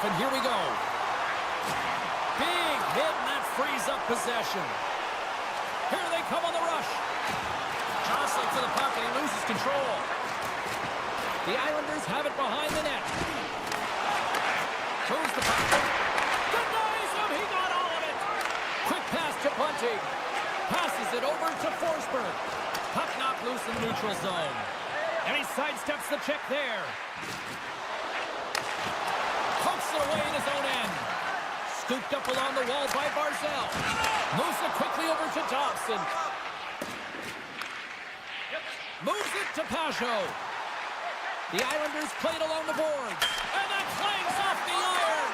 off, and here we go. Big hit, and that frees up possession. Here they come on the rush. Jostling for the puck, and he loses control. The Islanders have it behind the net. Moves the puck. Denies him, he got all of it. Quick pass to Bunting. Passes it over to Forsberg. Puck knocked loose in the neutral zone. And he sidesteps the check there. Pokes it away in his own end. Scooped up along the wall by Barzal. Moves it quickly over to Dobson. Moves it to Pajot. The Islanders played along the boards. And that clangs off the iron.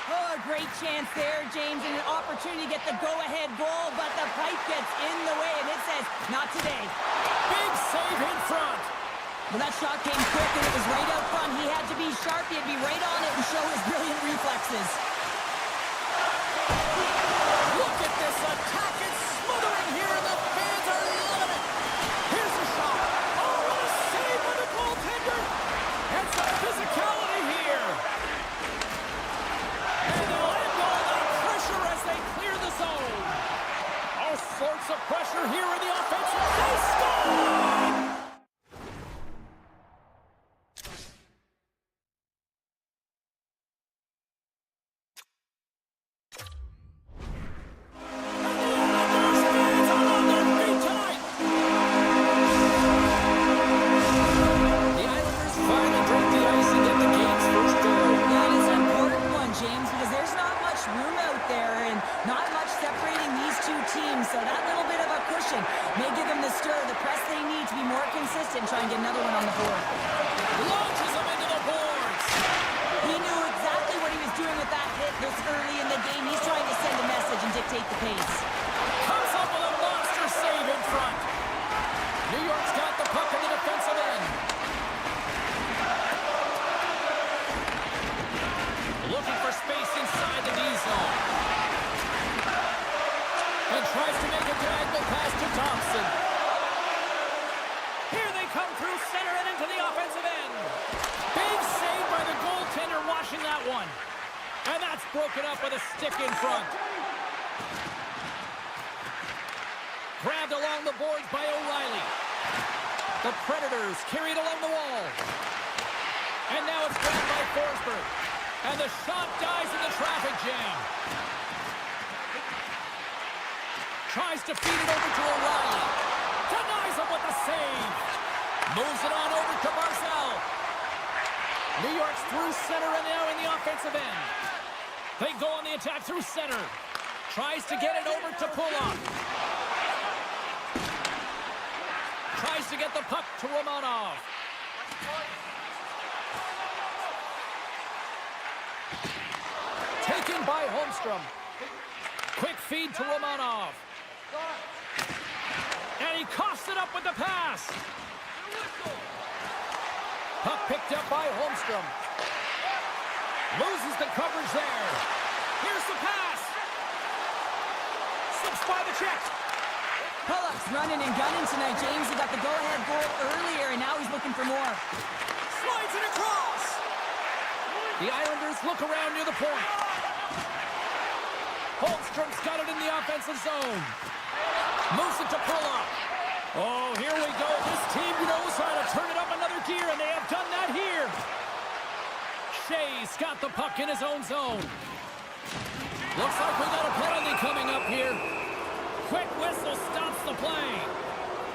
Oh, a great chance there, James, and an opportunity to get the go-ahead goal, but the pipe gets in the way, and it says, not today. Big save in front. Well, that shot came quick, and it was right out front. He had to be sharp. He had to be right on it and show his brilliant reflexes. Look at this attack. It's smothering here, and the fans are loving it. Here's the shot. Oh, what a save by the goaltender. And some physicality here. And they'll end all that pressure as they clear the zone. All sorts of pressure here in the offensive. They score! Try and get another one on the board. Launches him into the boards. He knew exactly what he was doing with that hit this early in the game. He's trying to send a message and dictate the pace. Comes up with a monster save in front. New York's got the puck in the defensive end. Looking for space inside the D zone. And tries to make a diagonal pass to Thompson. Come through center and into the offensive end. Big save by the goaltender washing that one. And that's broken up with a stick in front. Grabbed along the boards by O'Reilly. The Predators carried along the wall. And now it's grabbed by Forsberg. And the shot dies in the traffic jam. Tries to feed it over to O'Reilly. Denies him with the save. Moves it on over to Barzal. New York's through center and now in the offensive end. They go on the attack through center. Tries to get it over to Pulock. Tries to get the puck to Romanov. Taken by Holmstrom. Quick feed to Romanov. And he coughs it up with the pass. Puck picked up by Holmstrom. Loses the coverage there. Here's the pass. Slips by the check. Pulock's running and gunning tonight, James. He got the go-ahead goal earlier, and now he's looking for more. Slides it across. The Islanders look around near the point. Holmstrom's got it in the offensive zone. Moves it to Pulock. Oh, here we go. This team knows how to turn it up another gear, and they have done that here. Shea's got the puck in his own zone. Looks like we got a penalty coming up here. Quick whistle stops the play.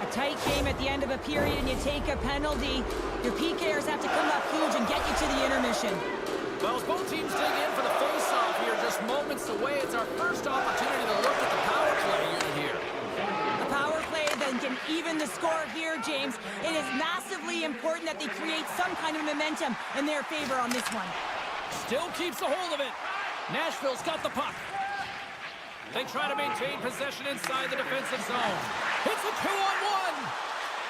A tight game at the end of a period, and you take a penalty. Your PKers have to come up huge and get you to the intermission. Well, as both teams dig in for the face-off here, just moments away, it's our first opportunity to look at the power play unit here. Can even the score here, James. It is massively important that they create some kind of momentum in their favor on this one. Still keeps a hold of it. Nashville's got the puck. They try to maintain possession inside the defensive zone. It's a 2-on-1.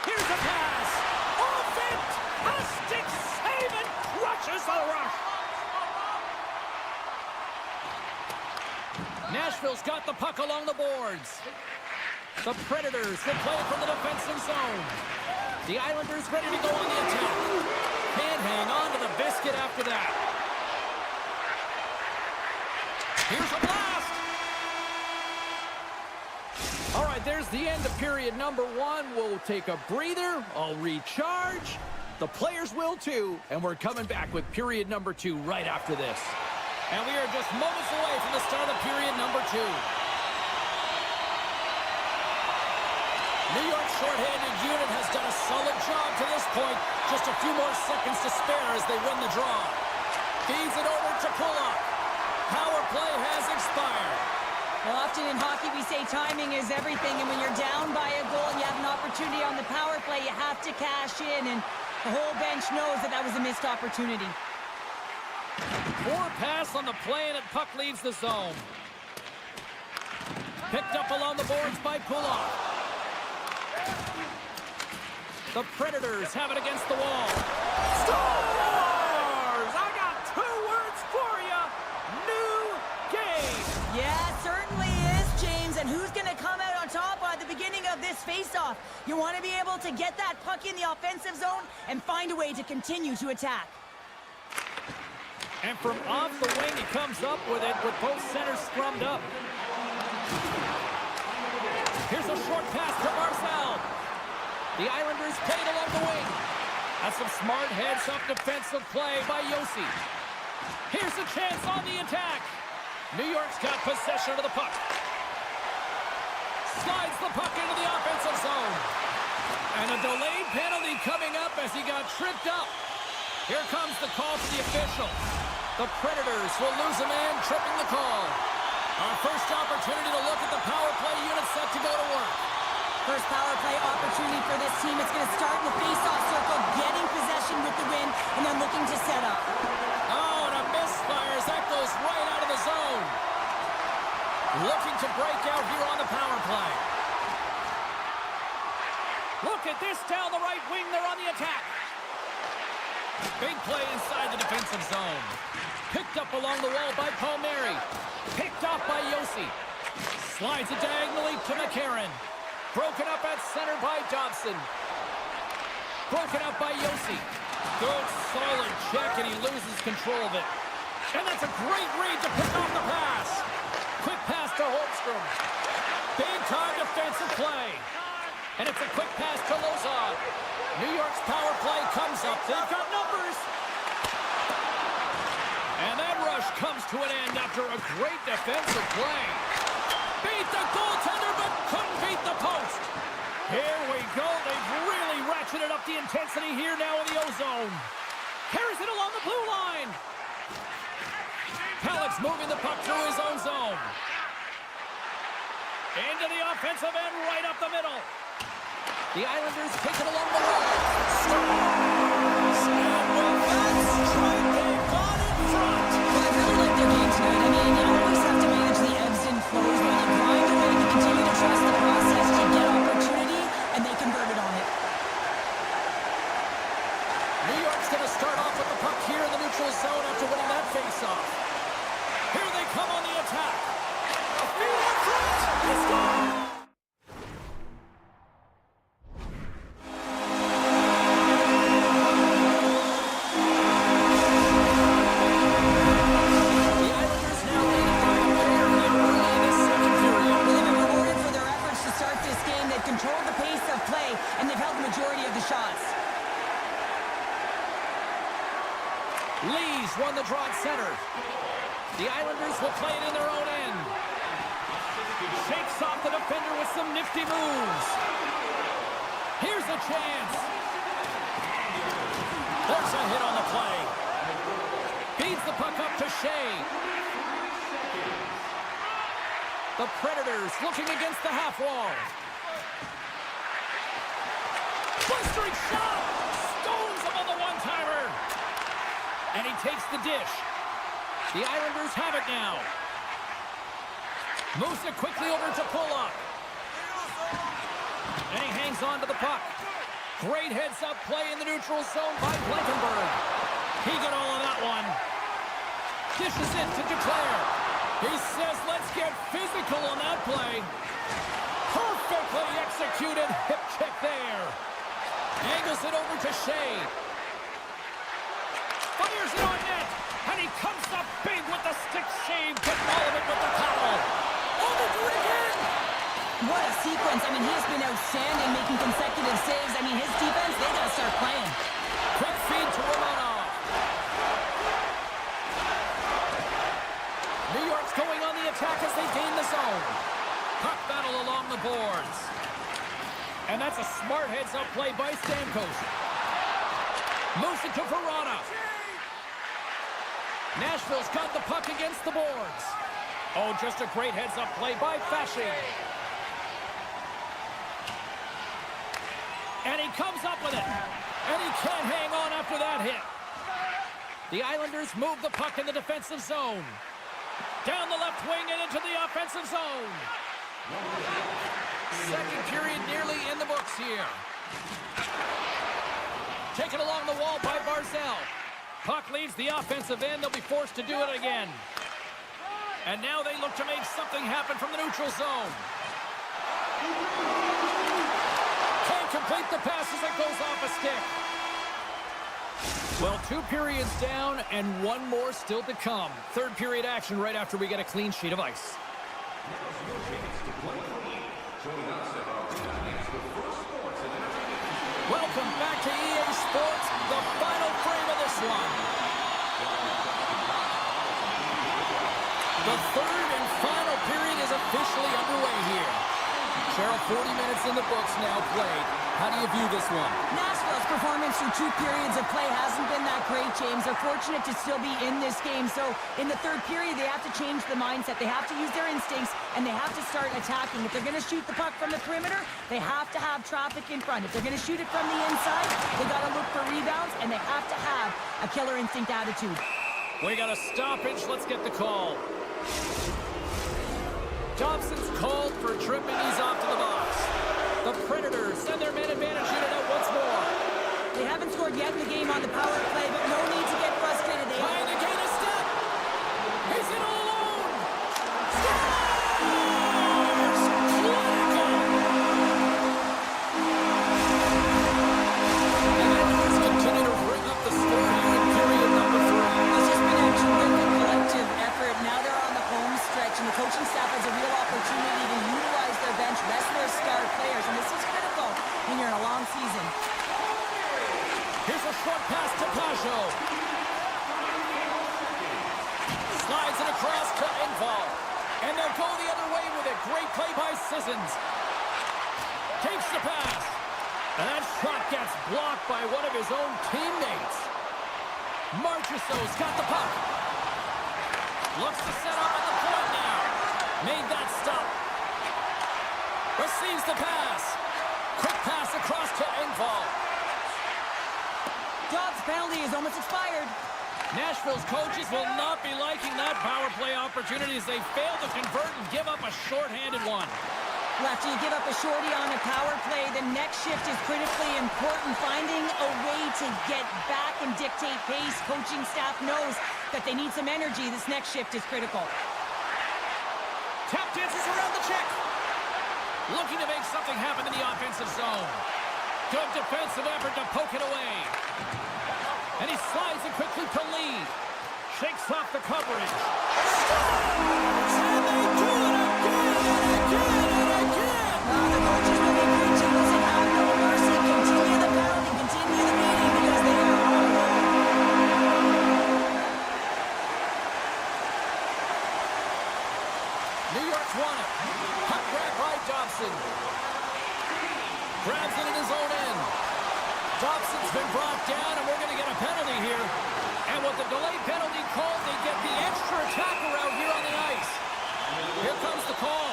Here's a pass. Off it. A stick save and crushes the rush. Nashville's got the puck along the boards. The Predators will play from the defensive zone. The Islanders ready to go on the attack. Can't hang on to the biscuit after that. Here's a blast! All right, there's the end of period number 1. We'll take a breather. I'll recharge. The players will too. And we're coming back with period number 2 right after this. And we are just moments away from the start of period number 2. New York's shorthanded unit has done a solid job to this point. Just a few more seconds to spare as they win the draw. Feeds it over to Pulock. Power play has expired. Well, often in hockey we say timing is everything, and when you're down by a goal and you have an opportunity on the power play, you have to cash in, and the whole bench knows that that was a missed opportunity. Poor pass on the play, and the puck leaves the zone. Picked up along the boards by Pulock. The Predators have it against the wall. Scores! I got 2 words for you. New game. Yeah, it certainly is, James. And who's going to come out on top at the beginning of this face-off? You want to be able to get that puck in the offensive zone and find a way to continue to attack. And from off the wing, he comes up with it with both centers scrummed up. Here's a short pass to Barzal. The Islanders played along the wing. That's some smart heads-up defensive play by Yossi. Here's a chance on the attack. New York's got possession of the puck. Slides the puck into the offensive zone. And a delayed penalty coming up as he got tripped up. Here comes the call to the official. The Predators will lose a man, tripping the call. Our first opportunity to look at the power play unit set to go to work. First power play opportunity for this team. It's going to start in the face-off circle, getting possession with the win, and then looking to set up. Oh, and a misfire as that goes right out of the zone. Looking to break out here on the power play. Look at this down the right wing. They're on the attack. Big play inside the defensive zone. Picked up along the wall by Palmieri. Picked off by Yossi. Slides it diagonally to McCarron. Broken up at center by Dobson. Broken up by Yossi. Good, solid check, and he loses control of it. And that's a great read to pick off the pass. Quick pass to Holmstrom. Big-time defensive play. And it's a quick pass to Lozon. New York's power play comes up. They've got numbers. And that rush comes to an end after a great defensive play. Beat the goaltender, but couldn't beat the post. Here we go. They've really ratcheted up the intensity here now in the O-zone. Carries it along the blue line. Halleck's moving the puck through his own zone. Into the offensive end, right up the middle. The Islanders take it along the wall. Scores! And with that strike, they've got in front. Well, I really like their game tonight. I mean, you always have to manage the ebbs and flows, but you grind away to continue to trust the process to get opportunity, and they converted on it. New York's going to start off with the puck here in the neutral zone after winning that faceoff. Here they come on the attack. A feed in front. Let's go! Won the draw at center. The Islanders will play it in their own end. Shakes off the defender with some nifty moves. Here's a chance. There's a hit on the play. Feeds the puck up to Shea. The Predators looking against the half wall. Blistering shot. Stones him on the one-timer. And he takes the dish. The Islanders have it now. Moves it quickly over to Pulock. And he hangs on to the puck. Great heads-up play in the neutral zone by Blankenberg. He got all of that one. Dishes it to Duclair. He says, let's get physical on that play. Perfectly executed hip check there. Angles it over to Shea. Fires it on net, and he comes up big with the stick save. Couldn't all of it with the towel. Oh, they do it again. What a sequence. I mean, he has been outstanding, making consecutive saves. I mean, his defense, they got to start playing. Quick feed to Romanov. New York's going on the attack as they gain the zone. Puck battle along the boards. And that's a smart heads-up play by Stamkos. Moves it to Verona. Nashville's got the puck against the boards. Oh, just a great heads-up play by Fasching. And he comes up with it. And he can't hang on after that hit. The Islanders move the puck in the defensive zone. Down the left wing and into the offensive zone. Second period nearly in the books here. Taken along the wall by Barzal. Puck leaves the offensive end. They'll be forced to do it again. And now they look to make something happen from the neutral zone. Can't complete the pass as it goes off a stick. Well, 2 periods down and 1 more still to come. Third period action right after we get a clean sheet of ice. Welcome back to EA Sports, the final frame of this one. The third and final period is officially underway here. Cheryl, 40 minutes in the books now played. How do you view this one? Nashville's performance through 2 periods of play hasn't been that great, James. They're fortunate to still be in this game. So in the third period, they have to change the mindset. They have to use their instincts, and they have to start attacking. If they're going to shoot the puck from the perimeter, they have to have traffic in front. If they're going to shoot it from the inside, they got to look for rebounds, and they have to have a killer instinct attitude. We got a stoppage. Let's get the call. Dobson's called for tripping. He's off to the box. The Predators send their man advantage unit out once more. They haven't scored yet in the game on the power play, but no need to get frustrated. Trying to gain a step. He's in all alone. Scores! Kraken! And the Islanders continue to bring up the score here in period number 3. It's just been a terrific collective effort. Now they're on the home stretch, and the coaching staff has a real opportunity to utilize their bench, rest their star players, and this is critical when you're in a long season. Here's a short pass to Pajot. Slides it across to Engvall. And they'll go the other way with it. Great play by Sissons. Takes the pass. And that shot gets blocked by one of his own teammates. Marchessault's got the puck. Looks to set up at the point now. Made that stop. Receives the pass. Quick pass across to Engvall. Dobbs' penalty is almost expired. Nashville's coaches will not be liking that power play opportunity as they fail to convert and give up a shorthanded one. Well, after you give up a shorty on a power play, the next shift is critically important. Finding a way to get back and dictate pace. Coaching staff knows that they need some energy. This next shift is critical. Tap dances around the check. Looking to make something happen in the offensive zone. Good defensive effort to poke it away. And he slides it quickly to Lee. Shakes off the coverage. Scores! And they do it again and again and again! The coaches will be preaching this and have no mercy. Continue the pounding, continue the beating because they are on the roll. New York's won it. Puck grab by Dobson. Grabs it in his own end. Dobson's been brought down, and we're going to get a penalty here. And with the delayed penalty called, they get the extra attacker out here on the ice. Here comes the call.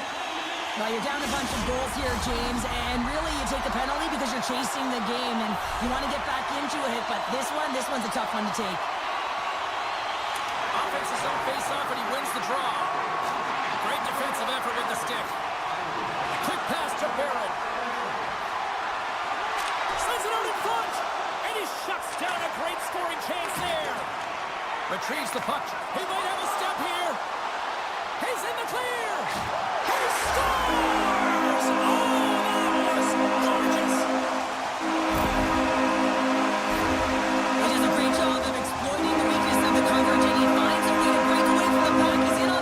Well, you're down a bunch of goals here, James, and really you take the penalty because you're chasing the game, and you want to get back into it, but this one's a tough one to take. Offense is on face-off, and he wins the draw. Great defensive effort with the stick. Quick pass to Barrett. Sends it out in front, and he shuts down a great scoring chance there. Retrieves the puck. He might have a step here. He's in the clear. He scores! Oh, that was gorgeous. He does a great job of exploiting the weakness of the coverage, and he finds a way to break away from the puck. He's in on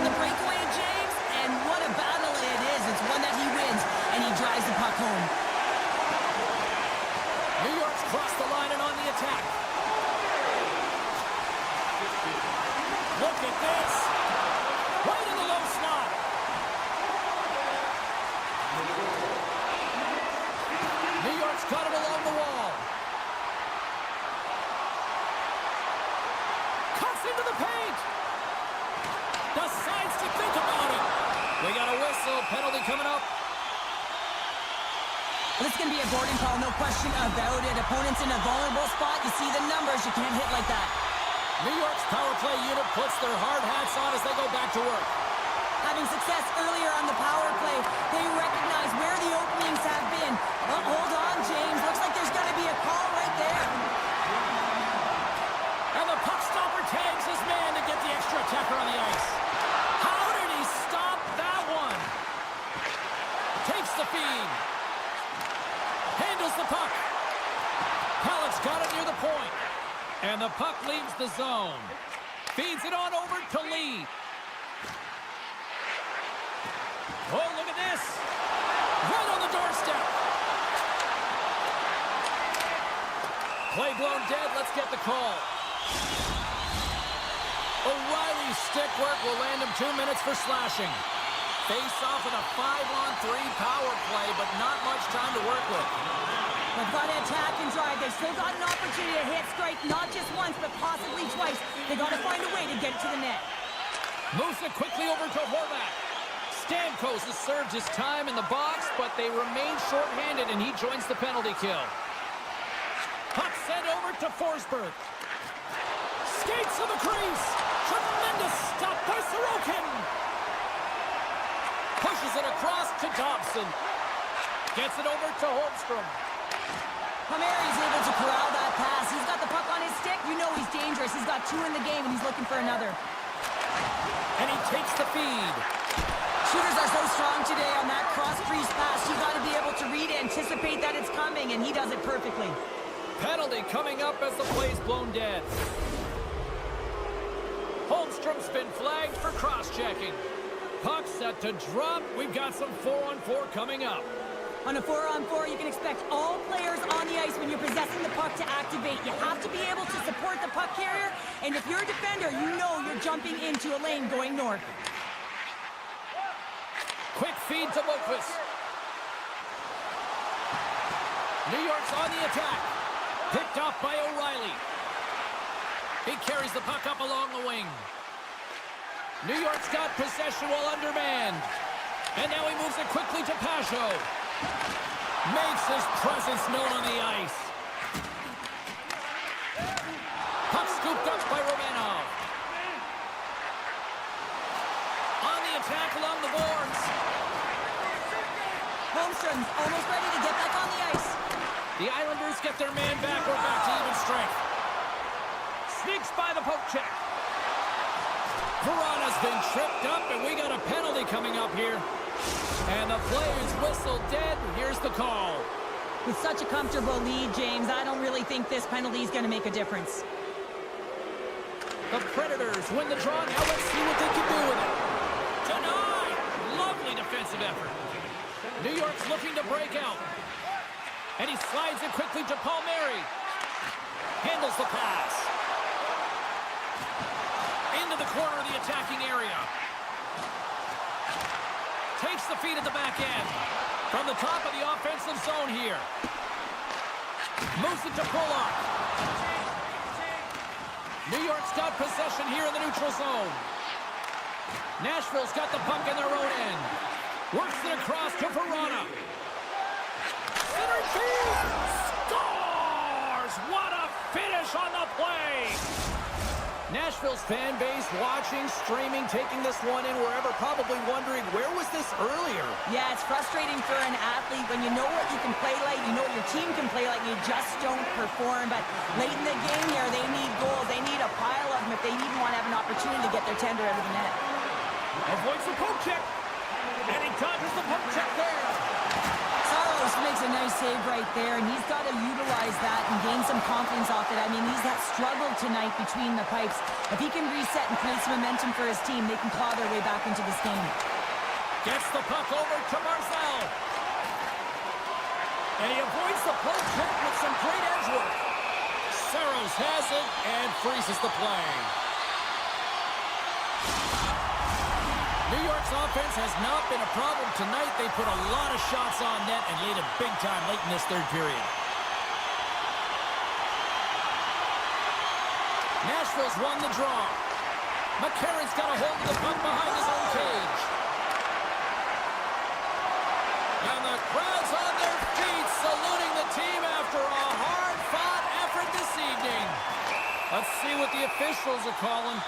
Look at this. Right in the low slot. New York's got it along the wall. Cuts into the paint. Decides to think about it. We got a whistle. Penalty coming up. This is going to be a boarding call, no question about it. Opponent's in a vulnerable spot. You see the numbers. You can't hit like that. New York's power play unit puts their hard hats on as they go back to work. Having success earlier on the power play, they recognize where the openings have been. Oh, hold on, James. Looks like there's going to be a call right there. And the puck stopper tags his man to get the extra attacker on the ice. How did he stop that one? Takes the feed. Handles the puck. Pallett's got it near the point. And the puck leaves the zone. Feeds it on over to Lee. Oh, look at this. Right on the doorstep. Play blown dead. Let's get the call. O'Reilly's stick work will land him 2 minutes for slashing. Face off with a 5-on-3 power play, but not much time to work with. They've got to attack and drive. They've still got an opportunity to hit strike, not just once, but possibly twice. They've got to find a way to get it to the net. Moves it quickly over to Horvat. Stamkos has served his time in the box, but they remain shorthanded, and he joins the penalty kill. Puck sent over to Forsberg. Skates to the crease. Tremendous stop by Sorokin. Pushes it across to Dobson. Gets it over to Holmstrom. Palmieri's able to corral that pass. He's got the puck on his stick. You know he's dangerous. He's got 2 in the game, and he's looking for another. And he takes the feed. Shooters are so strong today on that cross-crease pass. You got to be able to read, anticipate that it's coming, and he does it perfectly. Penalty coming up as the play's blown dead. Holmstrom's been flagged for cross-checking. Puck set to drop. We've got some 4-on-4 coming up. On a 4-on-4, you can expect all players on the ice when you're possessing the puck to activate. You have to be able to support the puck carrier, and if you're a defender, you know you're jumping into a lane going north. Quick feed to Lopez. New York's on the attack. Picked off by O'Reilly. He carries the puck up along the wing. New York's got possession while undermanned. And now he moves it quickly to Pajot. Makes his presence known on the ice. Puck scooped up by Romanov. On the attack along the boards. Holmstrom's almost ready to get back on the ice. The Islanders get their man back. We're back to even strength. Sneaks by the poke check. Verana's been tripped up, and we got a penalty coming up here. And the play is whistled dead. Here's the call. With such a comfortable lead, James, I don't really think this penalty is going to make a difference. The Predators win the draw. Now let's see what they can do with it. Denied. Lovely defensive effort. New York's looking to break out. And he slides it quickly to Palmieri. Handles the pass. Into the corner of the attacking area. Takes the feed at the back end. From the top of the offensive zone here. Moves it to Bullock. New York's got possession here in the neutral zone. Nashville's got the puck in their own end. Works it across to Verana. Center field! Scores! What a finish on the play! Nashville's fan base watching, streaming, taking this one in wherever, probably wondering, where was this earlier? Yeah, it's frustrating for an athlete when you know what you can play like, you know what your team can play like, and you just don't perform. But late in the game here, they need goals. They need a pile of them if they even want to have an opportunity to get their tender out of the net. Avoids the poke check. And he dodges the poke check there. Saros makes a nice save right there, and he's got to utilize that and gain some confidence off it. I mean, he's had struggled tonight between the pipes. If he can reset and create some momentum for his team, they can claw their way back into this game. Gets the puck over to Barzal. And he avoids the poke check with some great edge work. Saros has it and freezes the play. New York's offense has not been a problem tonight. They put a lot of shots on net and laid it big time late in this third period. Nashville's won the draw. McCarron's got a hold of the puck behind his own cage. And the crowd's on their feet, saluting the team after a hard-fought effort this evening. Let's see what the officials are calling.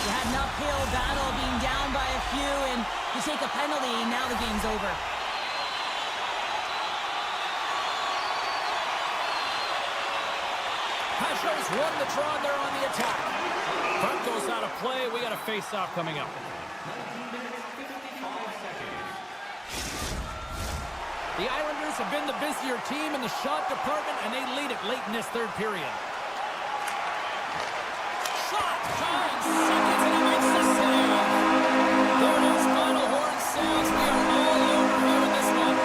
You had an uphill battle, being down by a few, and you take a penalty, now the game's over. Pasho's won the draw, and they're on the attack. Puck goes out of play. We got a face-off coming up. The Islanders have been the busier team in the shot department, and they lead it late in this third period. Shot! Shines! Seconds, and he makes the save! There it is, final horn sounds. We are all over here in this one.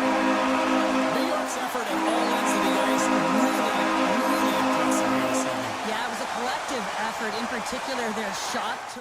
New York's effort at all ends of the ice really impressive here this evening. Yeah, it was a collective effort, in particular their shot to...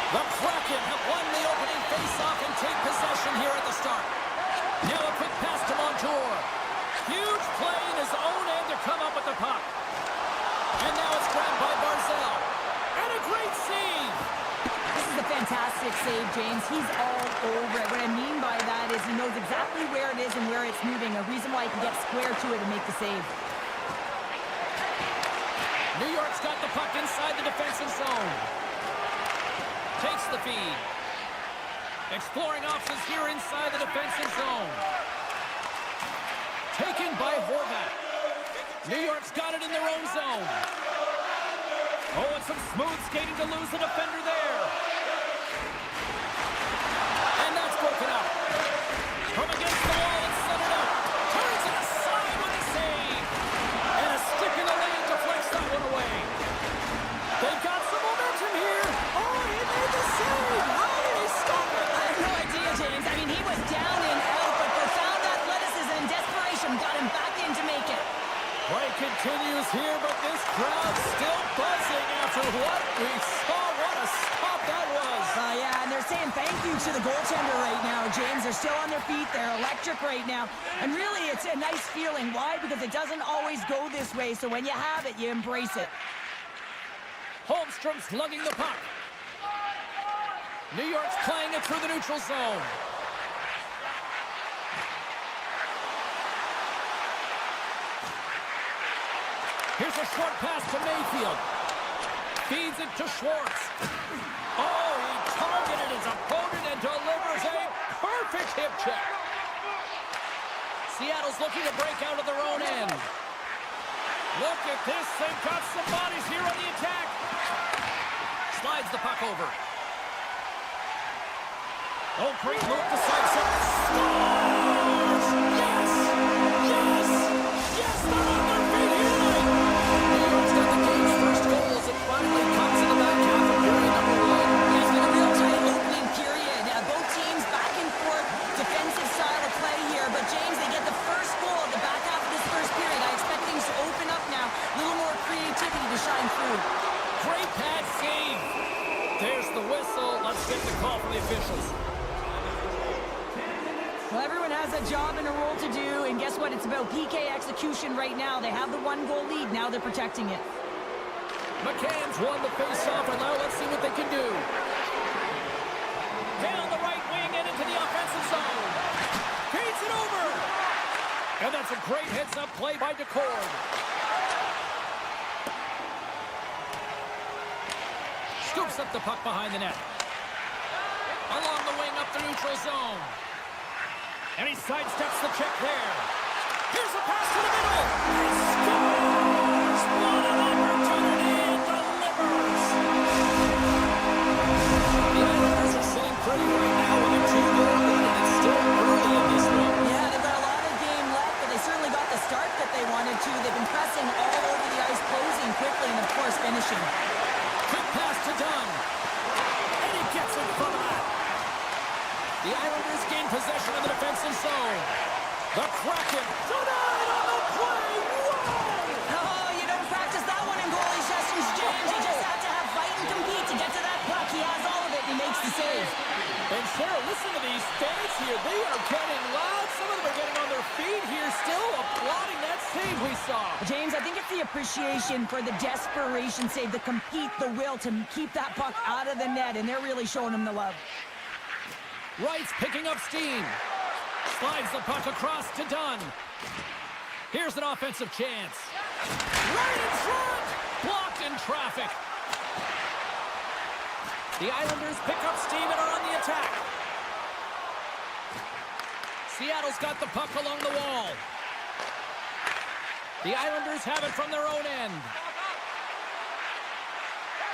The Kraken have won the opening faceoff and take possession here at the start. Now a quick pass to Montour. Huge play in his own end to come up with the puck. And now it's grabbed by Barzal. And a great save. This is a fantastic save, James. He's all over it. What I mean by that is he knows exactly where it is and where it's moving. A reason why he can get square to it and make the save. New York's got the puck inside the defensive zone. Takes the feed. Exploring options here inside the defensive zone. Taken by Horvat. New York's got it in their own zone. Oh, and some smooth skating to lose the defender there. And that's broken up. From against the wall and centered up. Turns it aside with a save. And a stick in the lane deflects that one away. They've got some momentum here. Oh, he made the save. How did he stop it? I have no idea, James. I mean, he was down and out, but profound athleticism and desperation got him back in to make it. Play continues here, but this crowd's still buzzing after what we saw. What a start. tribute to the goaltender right now, James. They're still on their feet. They're electric right now. And really, it's a nice feeling. Why? Because it doesn't always go this way. So when you have it, you embrace it. Holmstrom's lugging the puck. New York's playing it through the neutral zone. Here's a short pass to Mayfield. Feeds it to Schwartz. Oh, he targeted his opponent and delivers a perfect hip check. Seattle's looking to break out of their own end. Look at this. They've got some bodies here on the attack. Slides the puck over. Oh, great move to side set. Scores! Yes! Yes! Yes! They're on their feet here tonight. New York's got the game's first goals. It finally comes in the back half of period number 1. It's been a real tight opening period. Both teams back and forth, defensive style of play here. But James, they get the first goal at the back half of this first period. I expect things to open up now. A little more creativity to shine through. Great pad save. There's the whistle. Let's get the call from the officials. Well, everyone has a job and a role to do, and guess what? It's about PK execution right now. They have the 1-goal lead. Now they're protecting it. McCann's won the face-off, and now let's see what they can do. Down the right wing and into the offensive zone. Feeds it over. And that's a great heads-up play by DeCord. Scoops up the puck behind the net. Along the wing up the neutral zone. And he sidesteps the check there. Here's a pass to the middle. He scores! What an opportunity! And delivers! The Islanders are sitting pretty right now with a 2-goal lead, and it's still early in this one. Yeah, they've got a lot of game left, but they certainly got the start that they wanted to. They've been pressing all over the ice, closing quickly, and of course finishing. Quick pass to Dunn. And he gets in front of that. The Islanders gain possession of the defensive zone. The Kraken denied on the play. Whoa! Oh, you don't practice that one in goalie sessions, James. You just have to have fight and compete to get to that puck. He has all of it, and he makes the save. And Sarah, listen to these fans here. They are getting loud. Some of them are getting on their feet here, still applauding that save we saw. James, I think it's the appreciation for the desperation save, the compete, the will to keep that puck out of the net, and they're really showing him the love. Wright's picking up steam. Slides the puck across to Dunn. Here's an offensive chance. Right in front! Blocked in traffic. The Islanders pick up steam and are on the attack. Seattle's got the puck along the wall. The Islanders have it from their own end.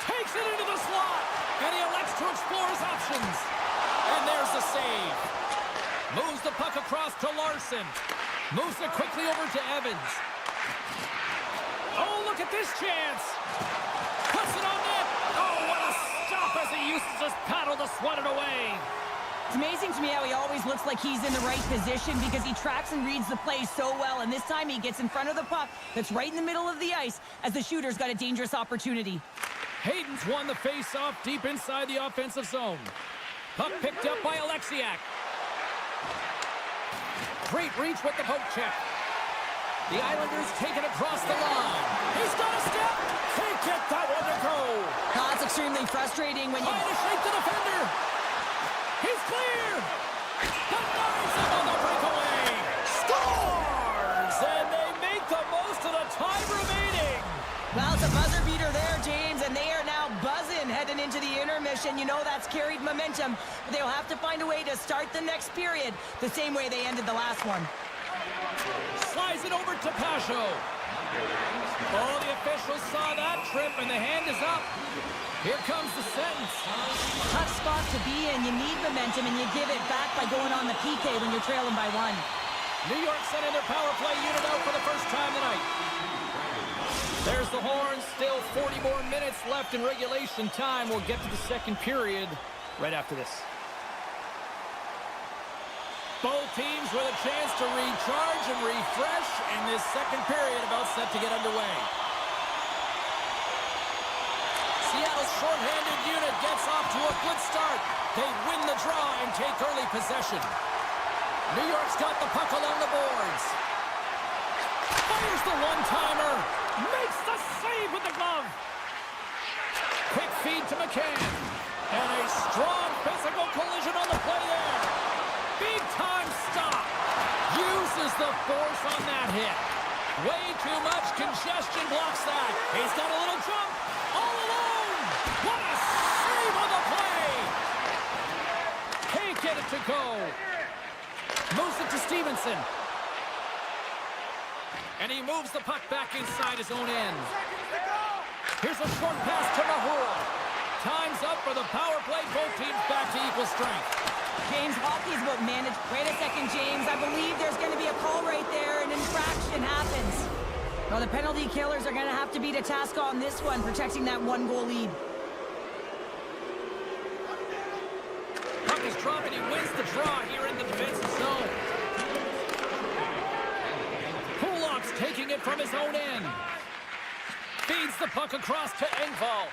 Takes it into the slot, and he elects to explore his options. And there's the save. Moves the puck across to Larson. Moves it quickly over to Evans. Oh, look at this chance. Puts it on net. Oh, what a stop as he uses his paddle to swat it away. It's amazing to me how he always looks like he's in the right position because he tracks and reads the play so well. And this time he gets in front of the puck that's right in the middle of the ice as the shooter's got a dangerous opportunity. Hayden's won the face-off deep inside the offensive zone. Puck picked up by Alexiak. Great reach with the poke check. The Islanders take it across the line. He's got a step. Can't get that one to go. Oh, that's extremely frustrating when you... Trying to shake the defender. He's clear. Denies him on the breakaway. Scores! And they make the most of the time remaining. Well, it's a buzzer beater there, James, and they are now buzzing heading into the intermission. You know that's carried momentum, but they'll have to find a way to start the next period the same way they ended the last one. Slides it over to Pasho. Oh, the officials saw that trip, and the hand is up. Here comes the sentence. Tough spot to be in. You need momentum, and you give it back by going on the PK when you're trailing by 1. New York sending their power play unit out for the first time tonight. There's the horn. Still 40 more minutes left in regulation time. We'll get to the second period right after this. Both teams with a chance to recharge and refresh, and this second period about set to get underway. Seattle's shorthanded unit gets off to a good start. They win the draw and take early possession. New York's got the puck along the boards. Fires the one-timer. Makes the save with the glove. Quick feed to McCann. And a strong physical collision on the play there. Big-time stop. Uses the force on that hit. Way too much congestion blocks that. He's got a little jump. All alone. What a save on the play. Can't get it to go. Moves it to Stevenson. And he moves the puck back inside his own end. Here's a short pass to Mahura. Time's up for the power play. Both teams back to equal strength. James, hockey is about manage. Wait a second, James. I believe there's going to be a call right there. An infraction happens. Well, the penalty killers are going to have to beat a task on this one, protecting that one-goal lead. Puck is dropped and he wins the draw here in the defensive zone. Kulak's taking it from his own end. Feeds the puck across to Engvall.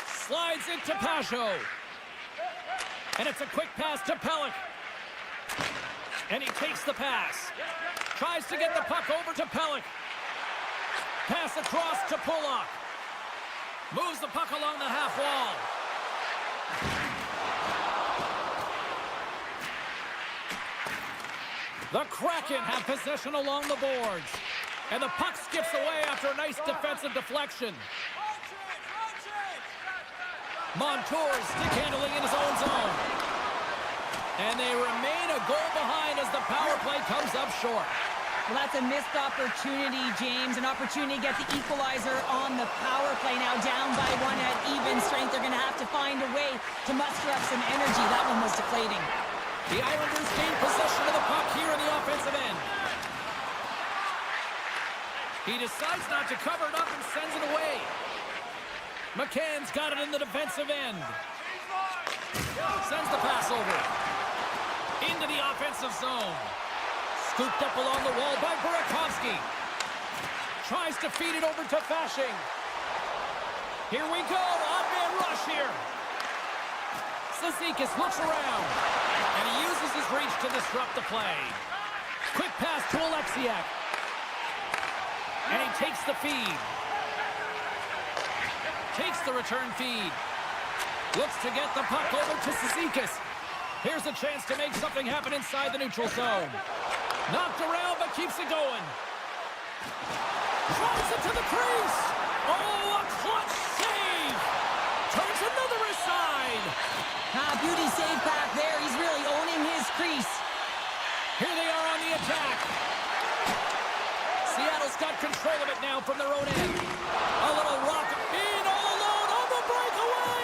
Slides it to Pajot. And it's a quick pass to Pelech. And he takes the pass. Tries to get the puck over to Pelech. Pass across to Kulak. Moves the puck along the half wall. The Kraken have possession along the boards. And the puck skips away after a nice defensive deflection. Montour's stick handling in his own zone. And they remain a goal behind as the power play comes up short. Well, that's a missed opportunity, James. An opportunity to get the equalizer on the power play. Now down by one at even strength. They're going to have to find a way to muster up some energy. That one was deflating. The Islanders gain possession of the puck here in the offensive end. He decides not to cover it up and sends it away. McCann's got it in the defensive end. Sends the pass over. Into the offensive zone. Scooped up along the wall by Burakovsky. Tries to feed it over to Fasching. Here we go. Odd man rush here. Cizikas looks around. And he uses his reach to disrupt the play. Quick pass to Alexiak. And he takes the feed. Takes the return feed. Looks to get the puck over to Cizikas. Here's a chance to make something happen inside the neutral zone. Knocked around, but keeps it going. Drives it to the crease. Oh, a clutch save. Turns another aside. Beauty save back there. He's really owning his crease. Here they are on the attack. Seattle's got control of it now from their own end. A little rock in all alone on the breakaway.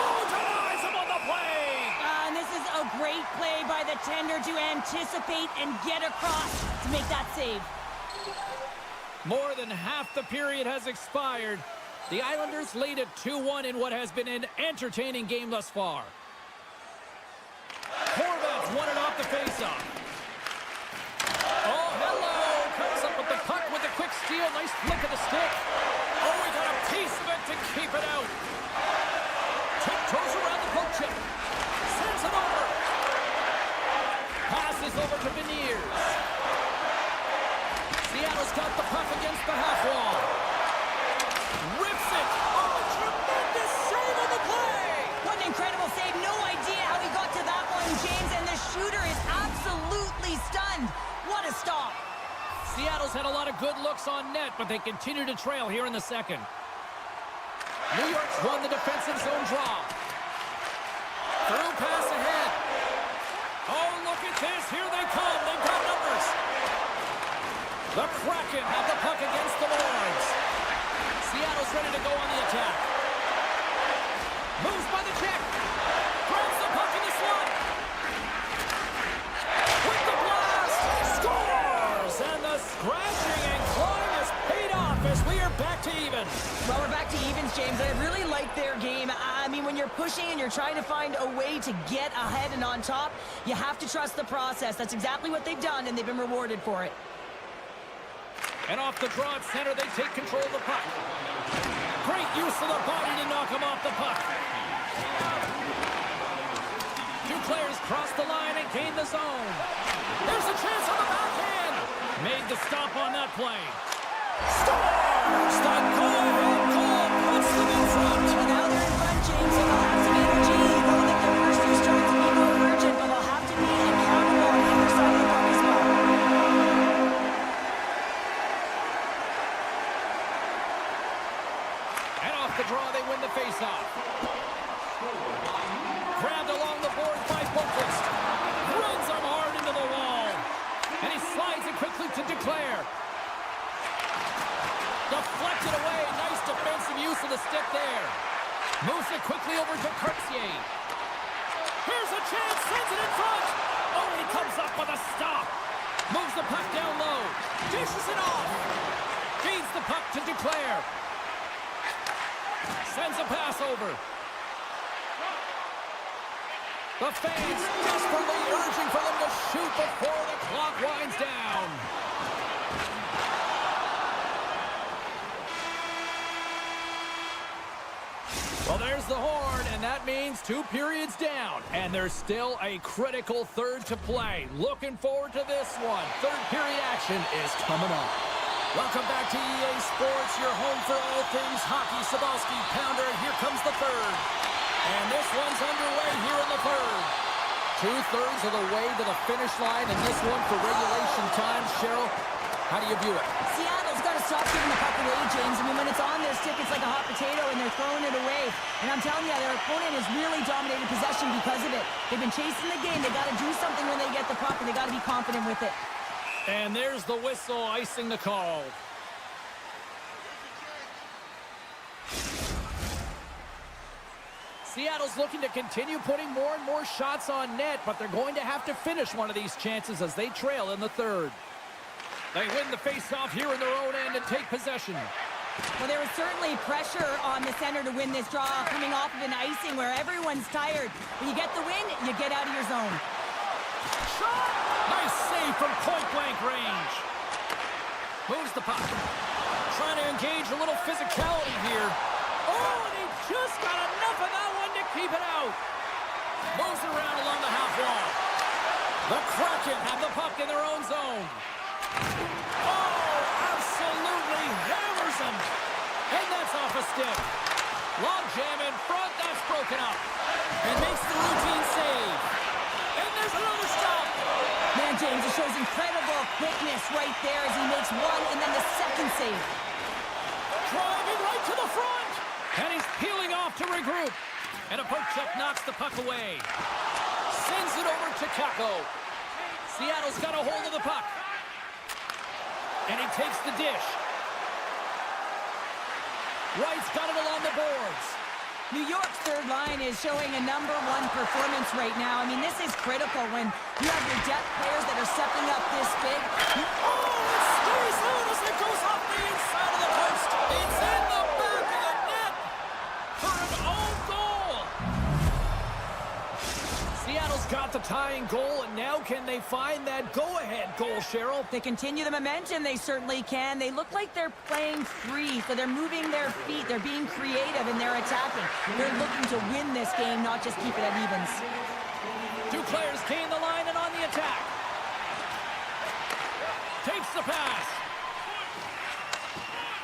Oh, denies him on the play. And this is a great play by the tender to anticipate and get across to make that save. More than half the period has expired. The Islanders lead at 2-1 in what has been an entertaining game thus far. Horvat's won it off the faceoff. Oh, hello. Comes up with the puck with a quick steal. Nice flick of the stick. Oh, he got a piece of it to keep it out. Tiptoes around the poke check. Sends it over. Passes over to Beniers. Seattle's got the puck against the half wall. Rips it. Oh, tremendous save on the play. What an incredible save. No idea how he got to that one, James. And the shooter is absolutely stunned. What a stop. Seattle's had a lot of good looks on net, but they continue to trail here in the second. New York's won the defensive zone draw. Through pass ahead. Oh, look at this. Here they come. They've got numbers. The Kraken have the puck against the boards. Seattle's ready to go on the attack. Moves by the check. Grabs the puck in the slot. With the blast. Scores! And the scratching and clawing has paid off as we are back to even. Well, we're back to evens, James. I really like their game. I mean, when you're pushing and you're trying to find a way to get ahead and on top, you have to trust the process. That's exactly what they've done, and they've been rewarded for it. And off the draw at center, they take control of the puck. Great use of the body to knock him off the puck. players cross the line and gain the zone. There's a chance on the backhand. Made the stop on that play. Scores! The go-ahead goal puts them in front. Well, now they're in front, James, so they'll have some energy. You know that their first two starts to be more urgent, but they'll have to be accountable on the other side of the puck as well. And off the draw, they win the faceoff. Grabbed along the boards by Boquist. Runs him hard into the wall. And he slides it quickly to Declare. Deflected away. Nice defensive use of the stick there. Moves it quickly over to Cartier. Here's a chance. Sends it in front. Oh, he comes up with a stop. Moves the puck down low. Dishes it off. Feeds the puck to Declare. Sends a pass over. The fans desperately urging for them to shoot before the clock winds down. Well, there's the horn, and that means 2 periods down. And there's still a critical third to play. Looking forward to this one. Third period action is coming on. Welcome back to EA Sports, your home for all things hockey. Sabalski, Pounder, here comes the third. And this one's underway here in the third. 2/3 of the way to the finish line, and this one for regulation time. Cheryl, how do you view it? Seattle's got to stop giving the puck away, James. I mean, when it's on their stick, it's like a hot potato, and they're throwing it away. And I'm telling you, their opponent has really dominated possession because of it. They've been chasing the game. They got to do something when they get the puck, and they got to be confident with it. And there's the whistle icing the call. Seattle's looking to continue putting more and more shots on net, but they're going to have to finish one of these chances as they trail in the third. They win the faceoff here in their own end and take possession. Well, there was certainly pressure on the center to win this draw, coming off of an icing where everyone's tired. When you get the win, you get out of your zone. Shot! Nice save from point-blank range. Moves the puck. Trying to engage a little physicality here. Oh, and he just got enough of that one to keep it out. Moves around along the half wall. The Kraken have the puck in their own zone. Oh, absolutely hammers him. And that's off a stick. Long jam in front, that's broken up. And makes the routine save. And there's another stop. Man, James, it shows incredible quickness right there as he makes one and then the second save. Driving right to the front. And he's peeling off to regroup. And a poke check knocks the puck away. Sends it over to Kako. Seattle's got a hold of the puck. And he takes the dish. Wright's got it along the boards. New York's third line is showing a #1 performance right now. I mean, this is critical when you have your depth players that are stepping up this big. Oh, it stays out as it goes off the inside of the post. It's in the back of the net for an own goal. Seattle's got the tying goal, and now can they find that go-ahead goal, Cheryl? If they continue the momentum, they certainly can. They look like they're playing free, so they're moving their feet. They're being creative, and they're attacking. They're looking to win this game, not just keep it at evens. 2 players gain the line and on the attack. Takes the pass.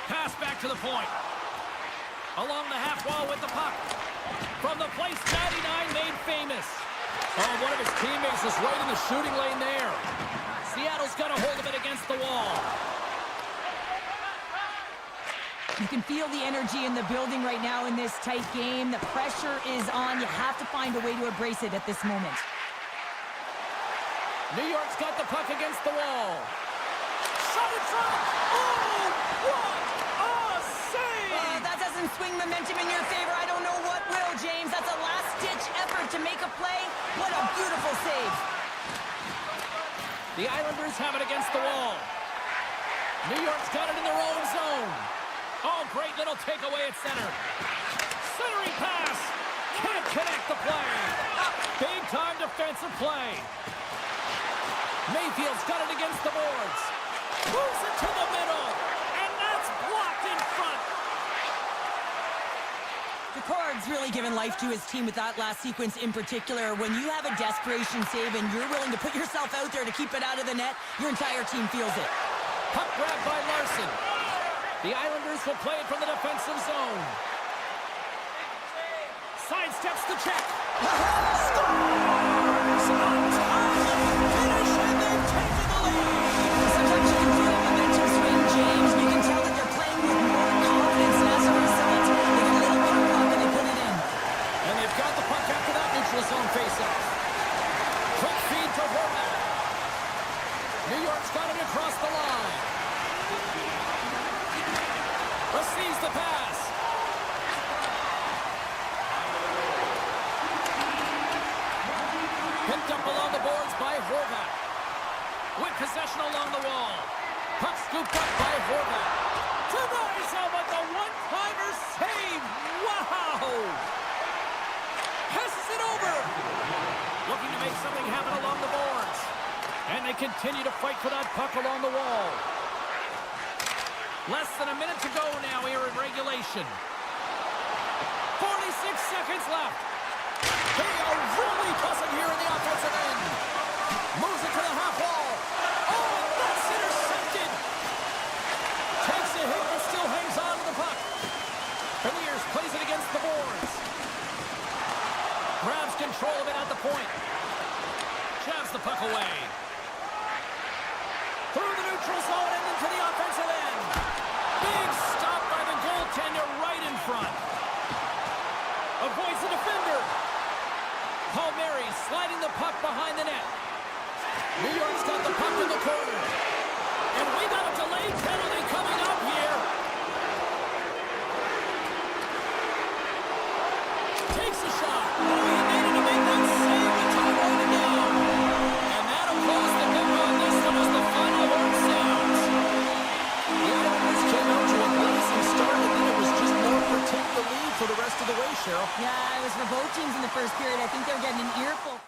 Pass back to the point. Along the half wall with the puck. From the place 99 made famous. Oh, one of his teammates is right in the shooting lane there. Seattle's got a hold of it against the wall. You can feel the energy in the building right now in this tight game. The pressure is on. You have to find a way to embrace it at this moment. New York's got the puck against the wall. Shot in front. Oh, what a save! That doesn't swing momentum in your favor. I don't know what will, James. That's a last-ditch effort to make a play. What a beautiful save. The Islanders have it against the wall. New York's got it in their own zone. Oh, great little takeaway at center. Centering pass. Can't connect the play. Big-time defensive play. Mayfield's got it against the boards. Moves it to the middle. And that's blocked in front. The Corg's really given life to his team with that last sequence in particular. When you have a desperation save and you're willing to put yourself out there to keep it out of the net, your entire team feels it. Puck grabbed by Larson. The Islanders will play it from the defensive zone. Sidesteps the check. Scores! On time! Finish, and they've taken the lead! Sometimes you can feel a momentum swing, James. You can tell that they're playing with more confidence, and as a result, they get a little bit of puck and they put it in. And they've got the puck after that neutral zone faceoff. Quick feed to Horvath. New York's got it across the line. Receives the pass. Picked up along the boards by Horvath. With possession along the wall. Puck scooped up by Horvath. Denies him with the one-timer save. Wow! Passes it over. Looking to make something happen along the boards. And they continue to fight for that puck along the wall. Less than a minute to go now here in regulation. 46 seconds left. They are really buzzing here in the offensive end. Moves it to the half wall. Oh, and that's intercepted. Takes a hit, but still hangs on to the puck. Beniers plays it against the boards. Grabs control of it at the point. Shoves the puck away. Through the neutral zone and into the offensive end. Big stop by the goaltender right in front. Avoids the defender. Palmieri sliding the puck behind the net. New York's got the puck in the corner. And we got a delayed penalty coming up here. Takes a shot. Oh, he needed to make that save to tie it down. And that'll close the book on this one as the final horn sounds. The Islanders came out to a blazing start, and then it was just more for take the lead for the rest of the way, Cheryl. Yeah, it was for both teams in the first period. I think they were getting an earful.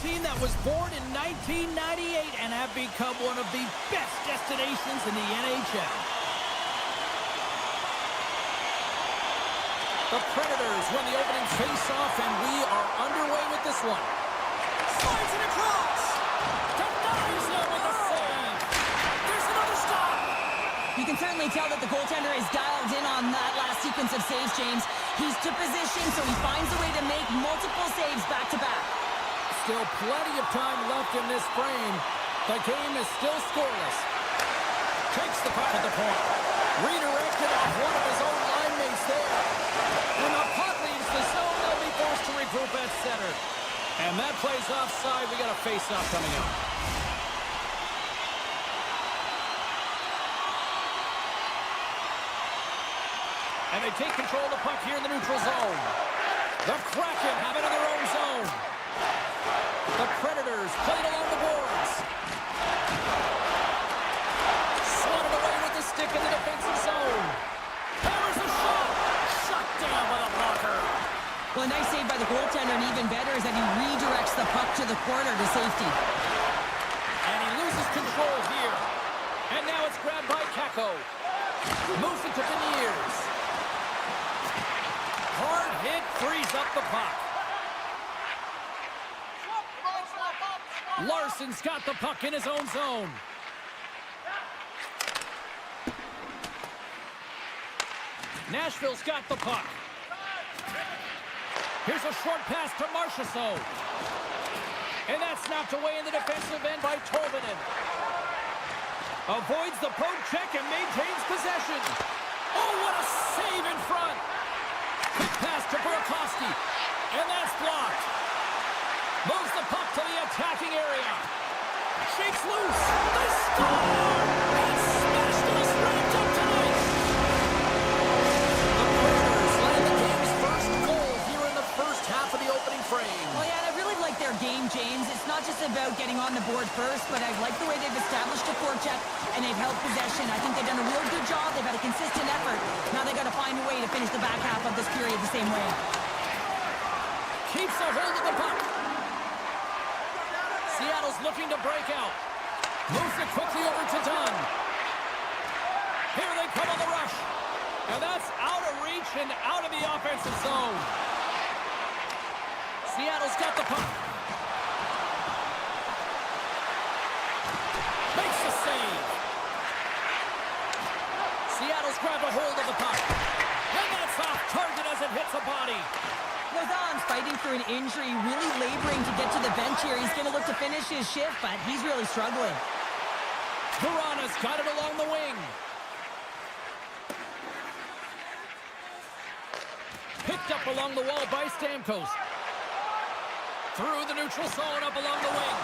team that was born in 1998 and have become one of the best destinations in the NHL. The Predators win the opening face-off, and we are underway with this one. Slides it across. Denies him with a save. There's another stop. You can certainly tell that the goaltender is dialed in on that last sequence of saves, James. He's to position, so he finds a way to make multiple saves back-to-back. Still plenty of time left in this frame. The game is still scoreless. Takes the puck at the point. Redirected off one of his own line mates there. When the puck leaves the zone, they'll be forced to regroup at center. And that plays offside. We got a face-off coming up. And they take control of the puck here in the neutral zone. The Kraken have it in their own zone. The Predators play it along the boards. Slotted away with the stick in the defensive zone. Hammers a shot. Shut down by the blocker. Well, a nice save by the goaltender, and even better is that he redirects the puck to the corner to safety. And he loses control here. And now it's grabbed by Kako. Moves it to Beniers. Hard hit frees up the puck. Larson's got the puck in his own zone. Nashville's got the puck. Here's a short pass to Marchessault. And that's knocked away in the defensive end by Tolvanen. Avoids the poke check and maintains possession. Oh, what a save in front. Quick pass to Burakovsky. And that's blocked. Moves the puck to the attacking area. Shakes loose. They score! It's smashed and it's wrapped up tonight. The Predators land the game's first goal here in the first half of the opening frame. Well, yeah, I really like their game, James. It's not just about getting on the board first, but I like the way they've established a forecheck and they've held possession. I think they've done a real good job. They've had a consistent effort. Now they've got to find a way to finish the back half of this period the same way. Keeps a hold of the puck. Seattle's looking to break out. Moves it quickly over to Dunn. Here they come on the rush. And that's out of reach and out of the offensive zone. Seattle's got the puck. Makes the save. Seattle's grabbed a hold of the puck. And that's off target as it hits a body. Lauzon's fighting through an injury, really laboring to get to the bench here. He's going to look to finish his shift, but he's really struggling. Verana's got it along the wing. Picked up along the wall by Stamkos. Through the neutral zone, up along the wing.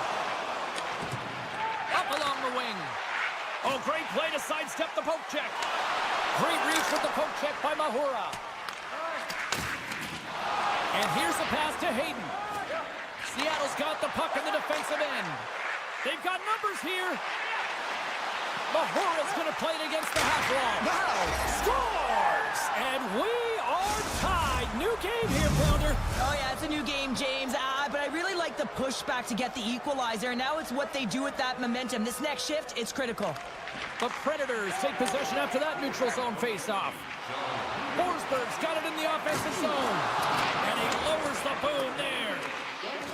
Up along the wing. Oh, great play to sidestep the poke check. Great reach with the poke check by Mahura. And here's the pass to Hayden. Seattle's got the puck in the defensive end. They've got numbers here. Mahura's going to play it against the half wall. Now scores! And we are tied. New game here, Pounder. Oh, yeah, it's a new game, James. But I really like the pushback to get the equalizer. Now it's what they do with that momentum. This next shift, it's critical. The Predators take possession after that neutral zone face-off. Forsberg's got it in the offensive zone. And he lowers the boom there.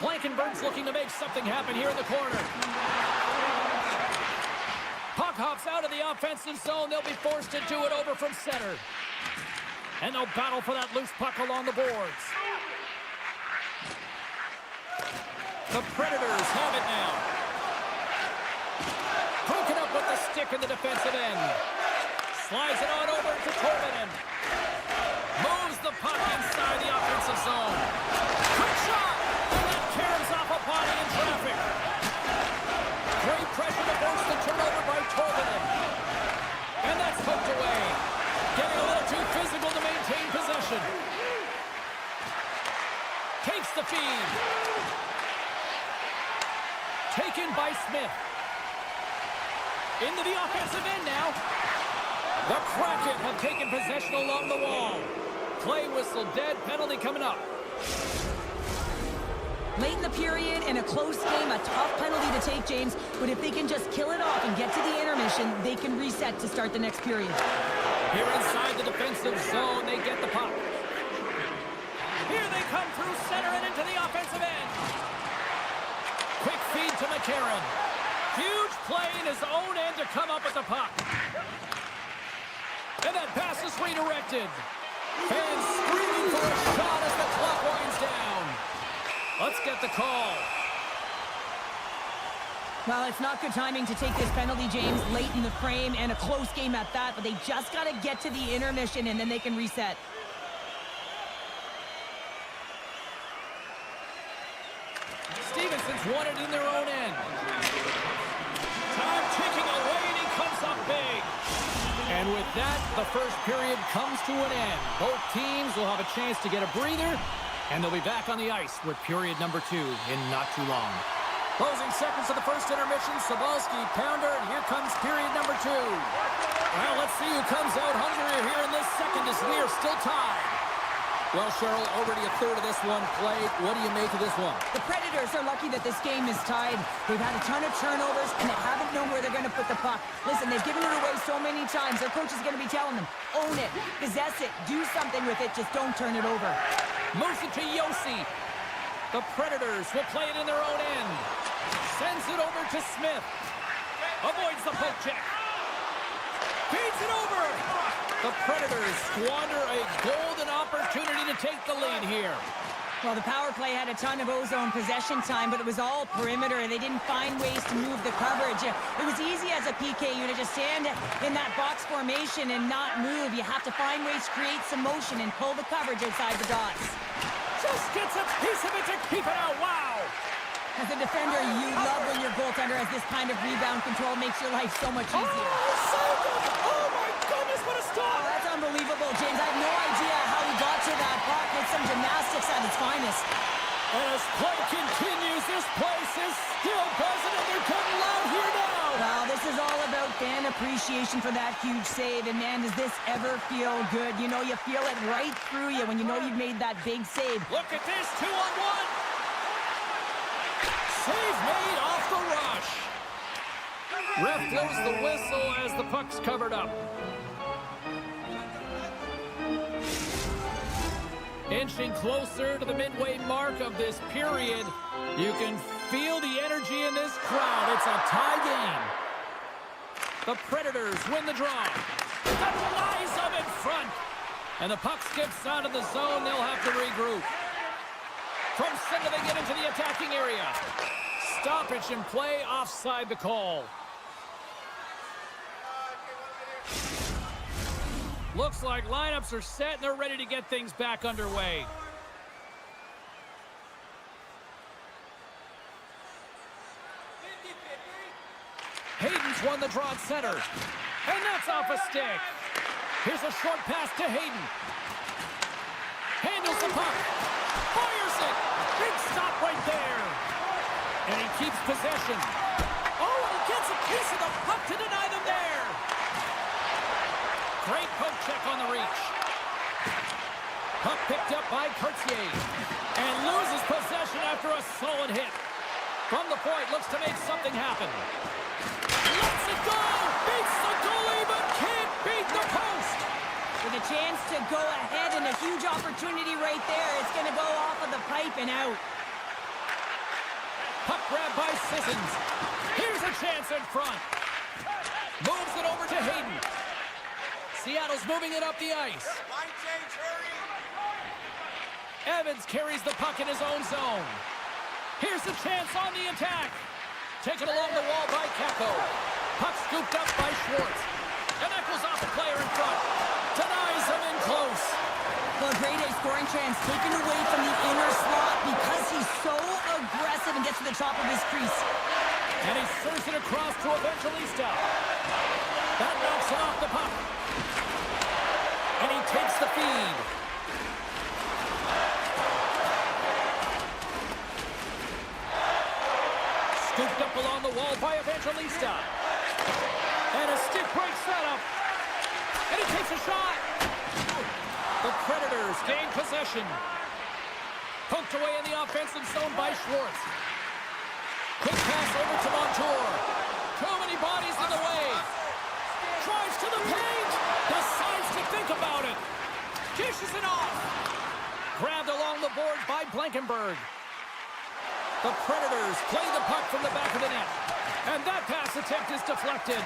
Blankenberg's looking to make something happen here in the corner. Puck hops out of the offensive zone. They'll be forced to do it over from center. And they'll battle for that loose puck along the boards. The Predators have it now. Broken up with the stick in the defensive end. Slides it on over to Tolvanen. Moves the puck inside the offensive zone. Quick shot! And that caroms off a body in traffic. Great pressure to force the turnover by Tolvanen. And that's hooked away. Getting a little too physical to maintain possession. Takes the feed. Taken by Smith. Into the offensive end now. The Kraken have taken possession along the wall. Play whistle dead, penalty coming up. Late in the period and a close game, a tough penalty to take, James. But if they can just kill it off and get to the intermission, they can reset to start the next period. Here inside the defensive zone, they get the puck. Here they come through center and into the offensive end. Quick feed to McCarron. Huge play in his own end to come up with the puck. And that pass is redirected. Fans screaming for a shot as the clock winds down. Let's get the call. Well, it's not good timing to take this penalty, James, late in the frame and a close game at that, but they just got to get to the intermission and then they can reset. Stevenson's won it in their own end. Time ticking away and he comes up big. And with that, the first period comes to an end. Both teams will have a chance to get a breather, and they'll be back on the ice with period number 2 in not too long. Closing seconds of the first intermission, Sabalski, Pounder, and here comes period number 2. Well, let's see who comes out hungrier here in this second as we are still tied. Well, Cheryl, already a third of this one played. What do you make of this one? The Predators are lucky that this game is tied. They've had a ton of turnovers, and they haven't known where they're going to put the puck. Listen, they've given it away so many times. Their coach is going to be telling them, own it, possess it, do something with it, just don't turn it over. Moves it to Yossi. The Predators will play it in their own end. Sends it over to Smith. Avoids the poke check. Feeds it over. The Predators squander a golden opportunity to take the lead here. Well, the power play had a ton of ozone possession time, but it was all perimeter, and they didn't find ways to move the coverage. It was easy as a PK unit to stand in that box formation and not move. You have to find ways to create some motion and pull the coverage outside the dots. Just gets a piece of it to keep it out. Wow! As a defender, you love when your goaltender has this kind of rebound control. Makes your life so much easier. Oh my goodness, what a stop! Oh, that's unbelievable, James. I have no idea how he got to that puck. It's some gymnastics at its finest. As play continues, this place is still buzzing, and they're getting loud here now. Well, this is all about fan appreciation for that huge save. And, man, does this ever feel good? You know, you feel it right through you when you know you've made that big save. Look at this, 2-on-1. Save made off the rush. Ref blows the whistle as the puck's covered up. Inching closer to the midway mark of this period. You can feel the energy in this crowd. It's a tie game. The Predators win the draw. Denies them in front. And the puck skips out of the zone. They'll have to regroup. From center, they get into the attacking area. Stoppage in play, offside the call. Looks like lineups are set and they're ready to get things back underway. Hayden's won the draw at center. And that's off a stick. Here's a short pass to Hayden. Handles the puck. Fires it. Big stop right there. And he keeps possession. Oh, and he gets a piece of the puck to deny them there. Great poke check on the reach. Puck picked up by Cartier. And loses possession after a solid hit. From the point, looks to make something happen. Lets it go. Beats the goalie, but can't beat the post. With a chance to go ahead and a huge opportunity right there. It's going to go off of the pipe and out. Puck grab by Sissons. Here's a chance in front. Moves it over to Hayden. Seattle's moving it up the ice. Evans carries the puck in his own zone. Here's a chance on the attack. Taken along the wall by Kakko. Puck scooped up by Schwartz. And that goes off the player in front. Denies him in close. Well, a great A scoring chance taken away from the inner slot because he's so aggressive and gets to the top of his crease. And he serves it across to Evangelista. That knocks him off the puck. And he takes the feed. Scooped up along the wall by Evangelista. And a stick break setup. And he takes a shot. The Predators gain possession. Poked away in the offensive zone by Schwartz. Quick pass over to Montour. Too many bodies in the way. Drives to the paint. Decides to think about it. Dishes it off. Grabbed along the boards by Blankenberg. The Predators play the puck from the back of the net. And that pass attempt is deflected.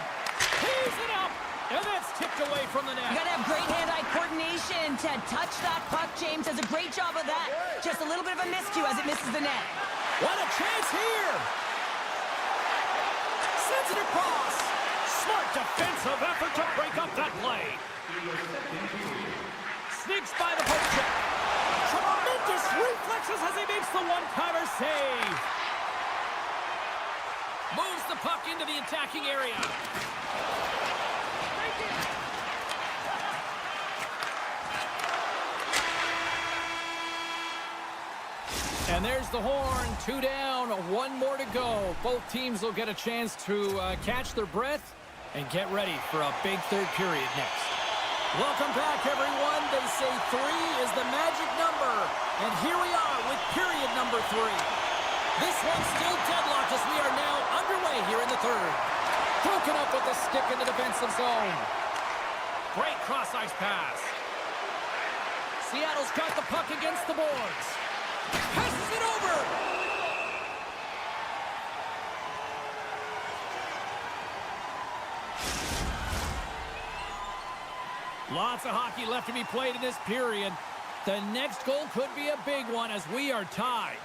He's it up. And that's tipped away from the net. You gotta have great hand-eye coordination to touch that puck. James does a great job of that. Just a little bit of a miscue as it misses the net. What a chance here. Sends it across. Smart defensive effort to break up that play. Sneaks by the poke check. Tremendous reflexes as he makes the one-timer save. Moves the puck into the attacking area. And there's the horn. 2 down, 1 more to go. Both teams will get a chance to catch their breath and get ready for a big third period next. Welcome back, everyone. They say 3 is the magic number. And here we are with period number 3. This one's still deadlocked as we are now underway here in the third. Broken up with the stick in the defensive zone. Great cross-ice pass. Seattle's got the puck against the boards. Passes it over. Lots of hockey left to be played in this period. The next goal could be a big one as we are tied.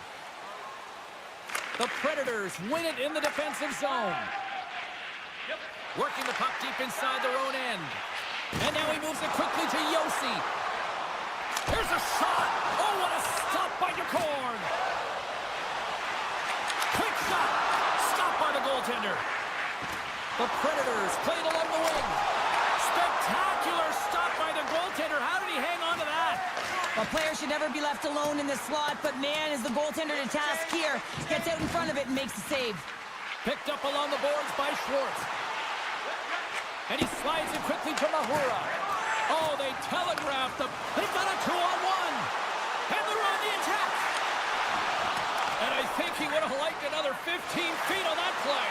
The Predators win it in the defensive zone. Working the puck deep inside their own end. And now he moves it quickly to Yossi. Here's a shot. Oh, what a stop by DeCorn. Quick shot. Stopped by the goaltender. The Predators played along the wing. Spectacular stop by the goaltender. How did he hang on to that? A player should never be left alone in the slot, but man, is the goaltender to task here. Gets out in front of it and makes the save. Picked up along the boards by Schwartz. And he slides it quickly to Mahura. Oh, they telegraphed them. They've got a 2-on-1. And they're on the attack. And I think he would have liked another 15 feet on that play.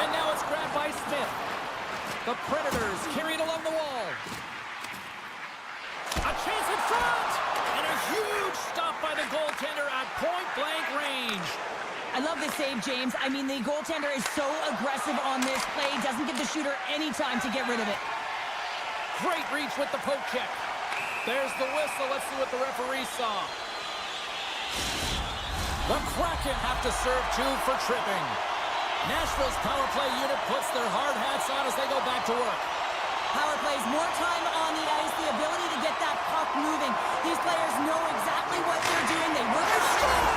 And now it's grabbed by Smith. The Predators carried along the wall. A chance in front! And a huge stop by the goaltender at point-blank range. I love this save, James. I mean, the goaltender is so aggressive on this play. Doesn't give the shooter any time to get rid of it. Great reach with the poke check. There's the whistle. Let's see what the referee saw. The Kraken have to serve 2 for tripping. Nashville's power play unit puts their hard hats on as they go back to work. Power plays, more time on the ice, the ability to get that puck moving. These players know exactly what they're doing. They work their stride.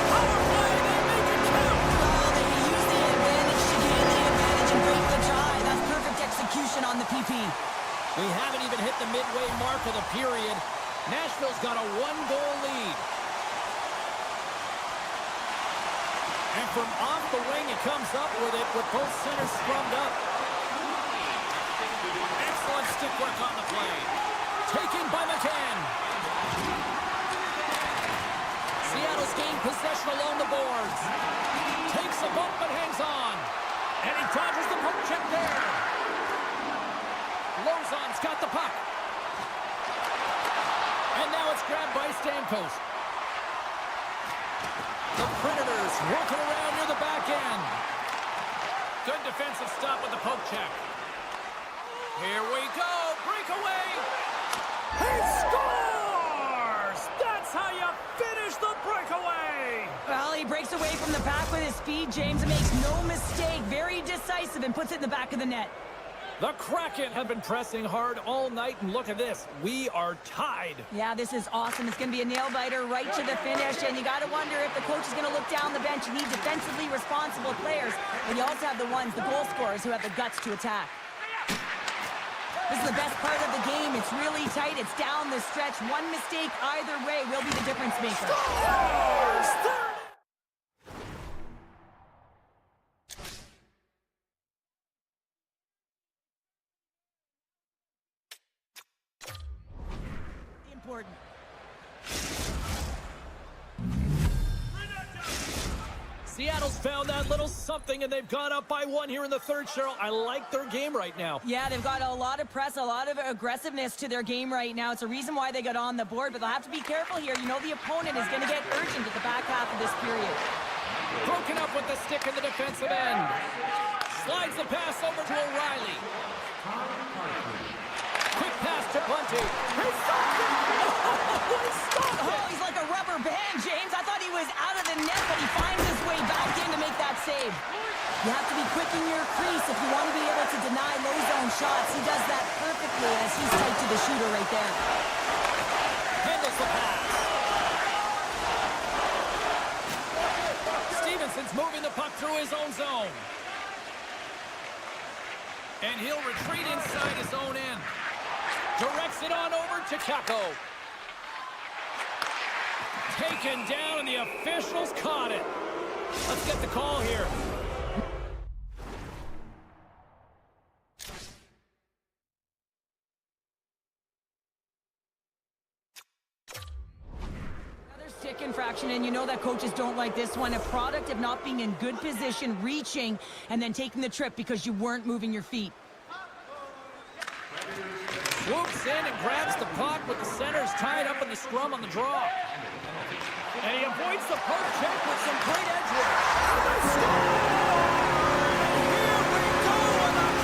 Power play, they make it count. Oh, they use the advantage to gain the advantage and break the tie. That's perfect execution on the PP. We haven't even hit the midway mark of the period. Nashville's got a 1-goal lead. And from off the wing, he comes up with it with both centers scrummed up. Excellent stick work on the play. Taken by McCann. Seattle's gained possession along the boards. Takes a bump but hangs on. And he dodges the poke check there. Lozon's got the puck. And now it's grabbed by Stamkos. The Predators working around near the back end. Good defensive stop with the poke check. Here we go. Breakaway. He scores! That's how you finish the breakaway. Well, he breaks away from the pack with his speed, James, and makes no mistake. Very decisive and puts it in the back of the net. The Kraken have been pressing hard all night, and look at this. We are tied. Yeah, this is awesome. It's going to be a nail-biter right to the finish, and you got to wonder if the coach is going to look down the bench. You need defensively responsible players, but you also have the ones, the goal scorers, who have the guts to attack. This is the best part of the game. It's really tight. It's down the stretch. One mistake either way will be the difference maker. Scores! important. Seattle's found that little something, and they've gone up by 1 here in the third, Cheryl. I like their game right now. Yeah, they've got a lot of press, a lot of aggressiveness to their game right now. It's a reason why they got on the board, but they'll have to be careful here. You know the opponent is going to get urgent at the back half of this period. Broken up with the stick in the defensive end. Slides the pass over to O'Reilly. Quick pass to Bunty. He stopped it! He stopped it! Oh, he's like a rubber band, James. I thought he was out of the net, but he finds his way back in to make that save. You have to be quick in your crease if you want to be able to deny low zone shots. He does that perfectly as he's tight to the shooter right there. Handles the pass. Stevenson's moving the puck through his own zone. And he'll retreat inside his own end. Directs it on over to Kako. Taken down, and the officials caught it. Let's get the call here. Another stick infraction, and you know that coaches don't like this one. A product of not being in good position, reaching, and then taking the trip because you weren't moving your feet. Swoops in and grabs the puck with the centers tied up in the scrum on the draw. And he avoids the poke check with some great edge work. Here we go with a clutch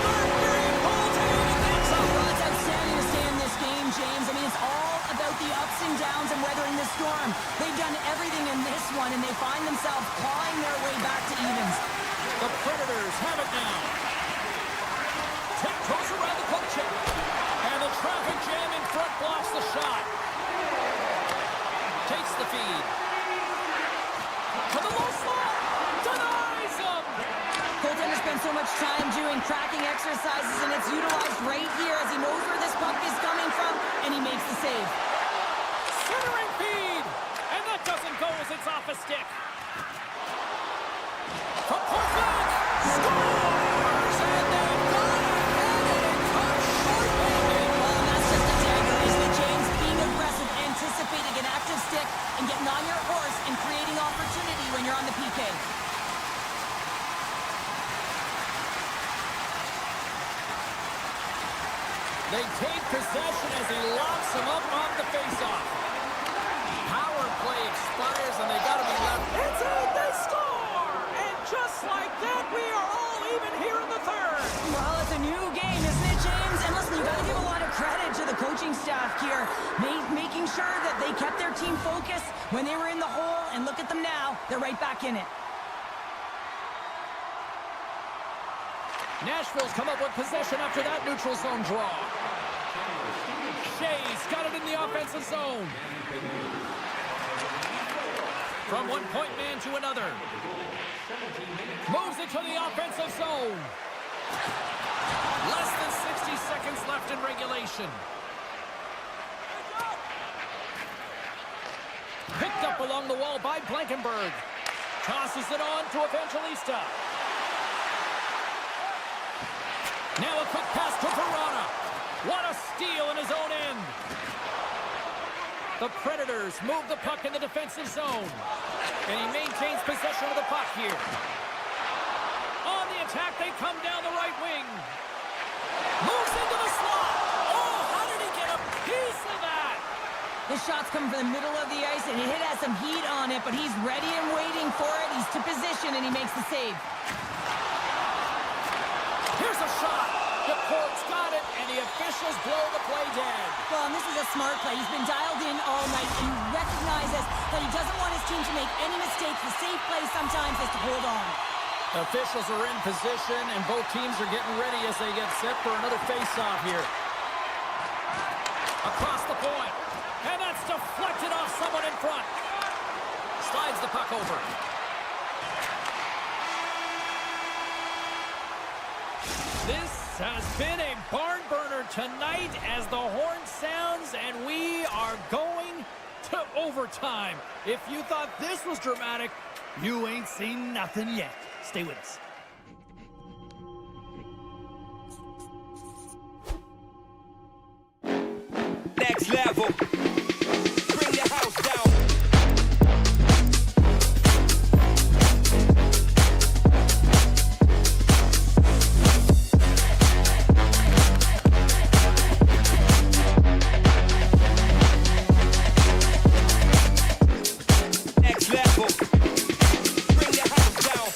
third period goaltending. Well, it's outstanding to stay in this game, James. I mean, it's all about the ups and downs and weathering the storm. They've done everything in this one, and they find themselves clawing their way back to evens. The Predators have it now. Tiptoes around the poke check. And the traffic jam in front blocks the shot. Takes the feed. To the low slot. Denies him. Goaltender spends so much time doing tracking exercises, and it's utilized right here as he knows where this puck is coming from, and he makes the save. Centering feed. And that doesn't go as it's off a stick. From point blank. Scores! And they've gone ahead and cut short banding. Well, and that's just a dagger, isn't it, James? Being aggressive, anticipating an active stick, and getting on your horse and creating opportunity when you're on the PK. They take possession as he locks him up off the faceoff. Power play expires and they gotta be left. It's in, they score! And just like that, we are all even here in the third. Well, it's a new game, isn't it, James? And listen, you got to give a lot of credit to the coaching staff here, making sure that they kept their team focused when they were in the hole, and look at them now. They're right back in it. Nashville's come up with possession after that neutral zone draw. Shea's got it in the offensive zone. From one point man to another. Moves it to the offensive zone. Less than 60 seconds left in regulation. Picked up along the wall by Blankenberg. Tosses it on to Evangelista. Now a quick pass to Verona. What a steal in his own end. The Predators move the puck in the defensive zone. And he maintains possession of the puck here. On the attack, they come down the right wing. Moves into the slot. Oh, how did he get a piece of that? The shot's coming from the middle of the ice, and it has some heat on it, but he's ready and waiting for it. He's to position, and he makes the save. Here's a shot. The Colts got it, and the officials blow the play dead. Well, and this is a smart play. He's been dialed in all night, and he recognizes that he doesn't want his team to make any mistakes. The safe play sometimes is to hold on. Officials are in position, and both teams are getting ready as they get set for another face-off here. Across the point, and that's deflected off someone in front. Slides the puck over. This has been a barn burner tonight as the horn sounds, and we are going to overtime. If you thought this was dramatic, you ain't seen nothing yet. Stay with us. Next level. Bring your house down. Next level. Bring your house down.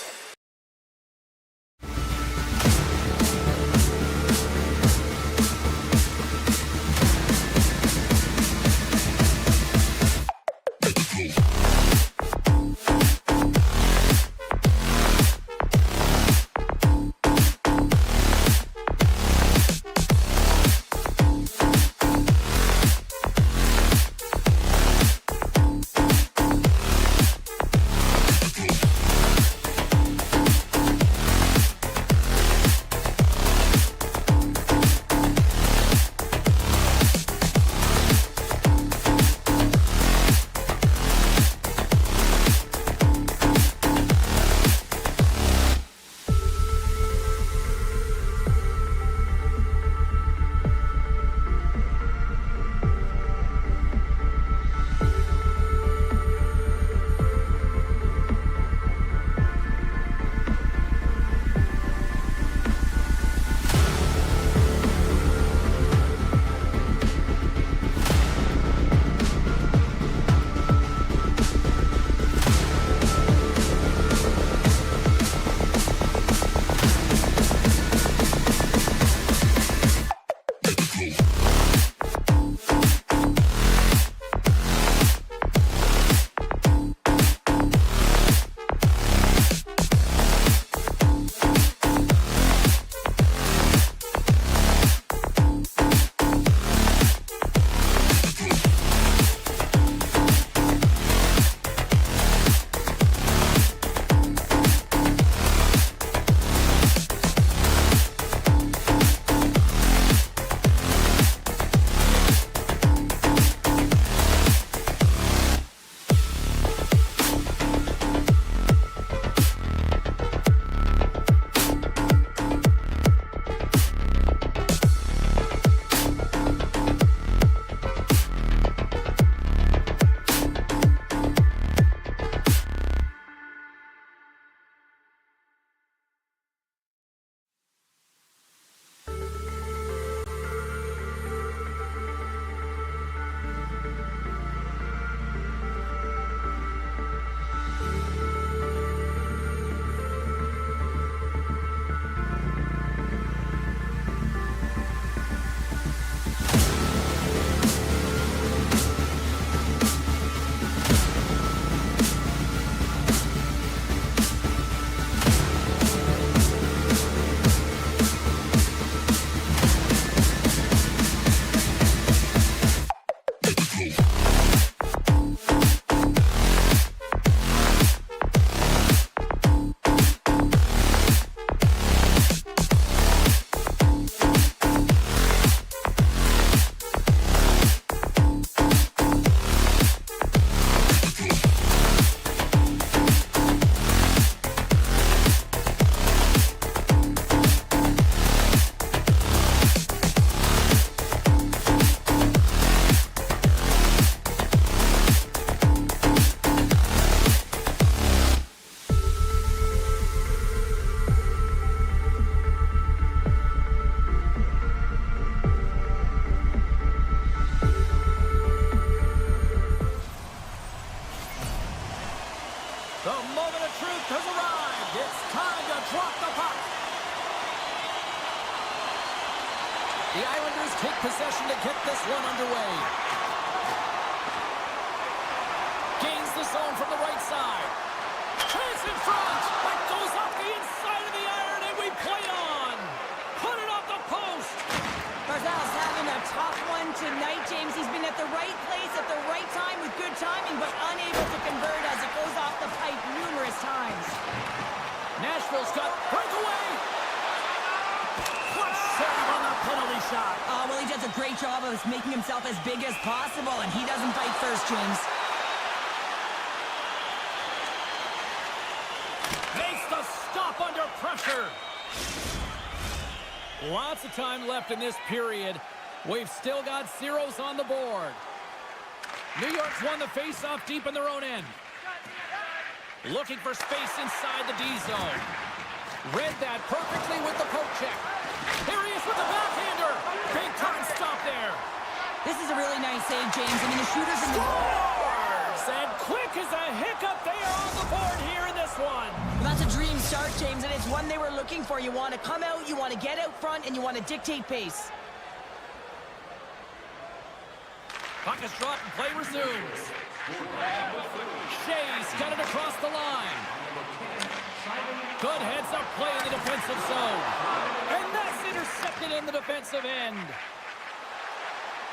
The Islanders take possession to get this one underway. Gains the zone from the right side. Chance in front. That goes off the inside of the iron, and we play on. Put it off the post. Barzal's having a tough one tonight, James. He's been at the right place at the right time with good timing, but unable to convert as it goes off the pipe numerous times. Nashville's got breakaway. Clutch save on the penalty shot. Well, he does a great job of making himself as big as possible, and he doesn't bite first, James. Makes the stop under pressure. Lots of time left in this period. We've still got zeros on the board. New York's won the face-off deep in their own end. Looking for space inside the D zone. Read that perfectly with the poke check. Here he is with the backhander. Big time stop there. This is a really nice save, James. I mean, the shooters in the... Scores! And quick as a hiccup, they are on the board here in this one. Well, that's a dream start, James, and it's one they were looking for. You want to come out, you want to get out front, and you want to dictate pace. Puck is dropped and play resumes. Shea's got it across the line. Good heads-up play in the defensive zone. And that's intercepted in the defensive end.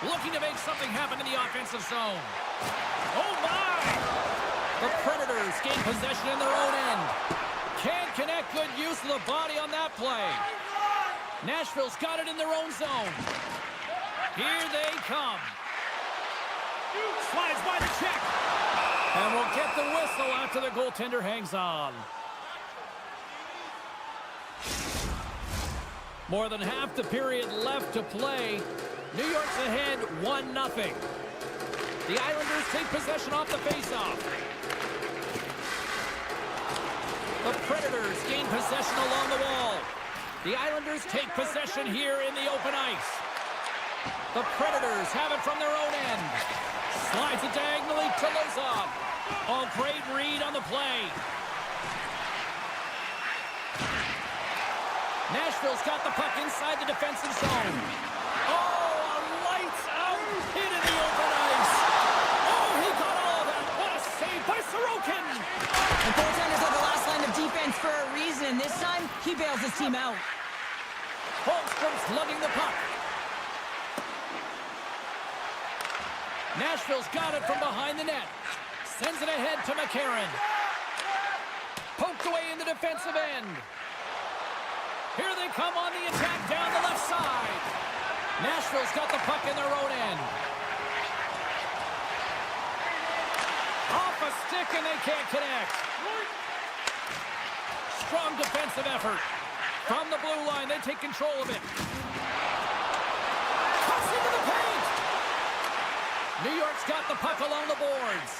Looking to make something happen in the offensive zone. Oh, my! The Predators gain possession in their own end. Can't connect. Good use of the body on that play. Nashville's got it in their own zone. Here they come. Slides by the check. And we'll get the whistle after the goaltender hangs on. More than half the period left to play. New York's ahead 1-0. The Islanders take possession off the faceoff. The Predators gain possession along the wall. The Islanders take possession here in the open ice. The Predators have it from their own end. Slides it diagonally to Lozov. Oh, great read on the play. Nashville's got the puck inside the defensive zone. Oh, a lights-out hit in the open ice. Oh, he got all of that. What a save by Sorokin. The goaltenders are the last line of defense for a reason, and this time, he bails his team out. Holmstrom's lugging the puck. Nashville's got it from behind the net. Sends it ahead to McCarron. Poked away in the defensive end. Here they come on the attack down the left side. Nashville's got the puck in their own end. Off a stick and they can't connect. Strong defensive effort. From the blue line, they take control of it. Cuts into the paint. New York's got the puck along the boards.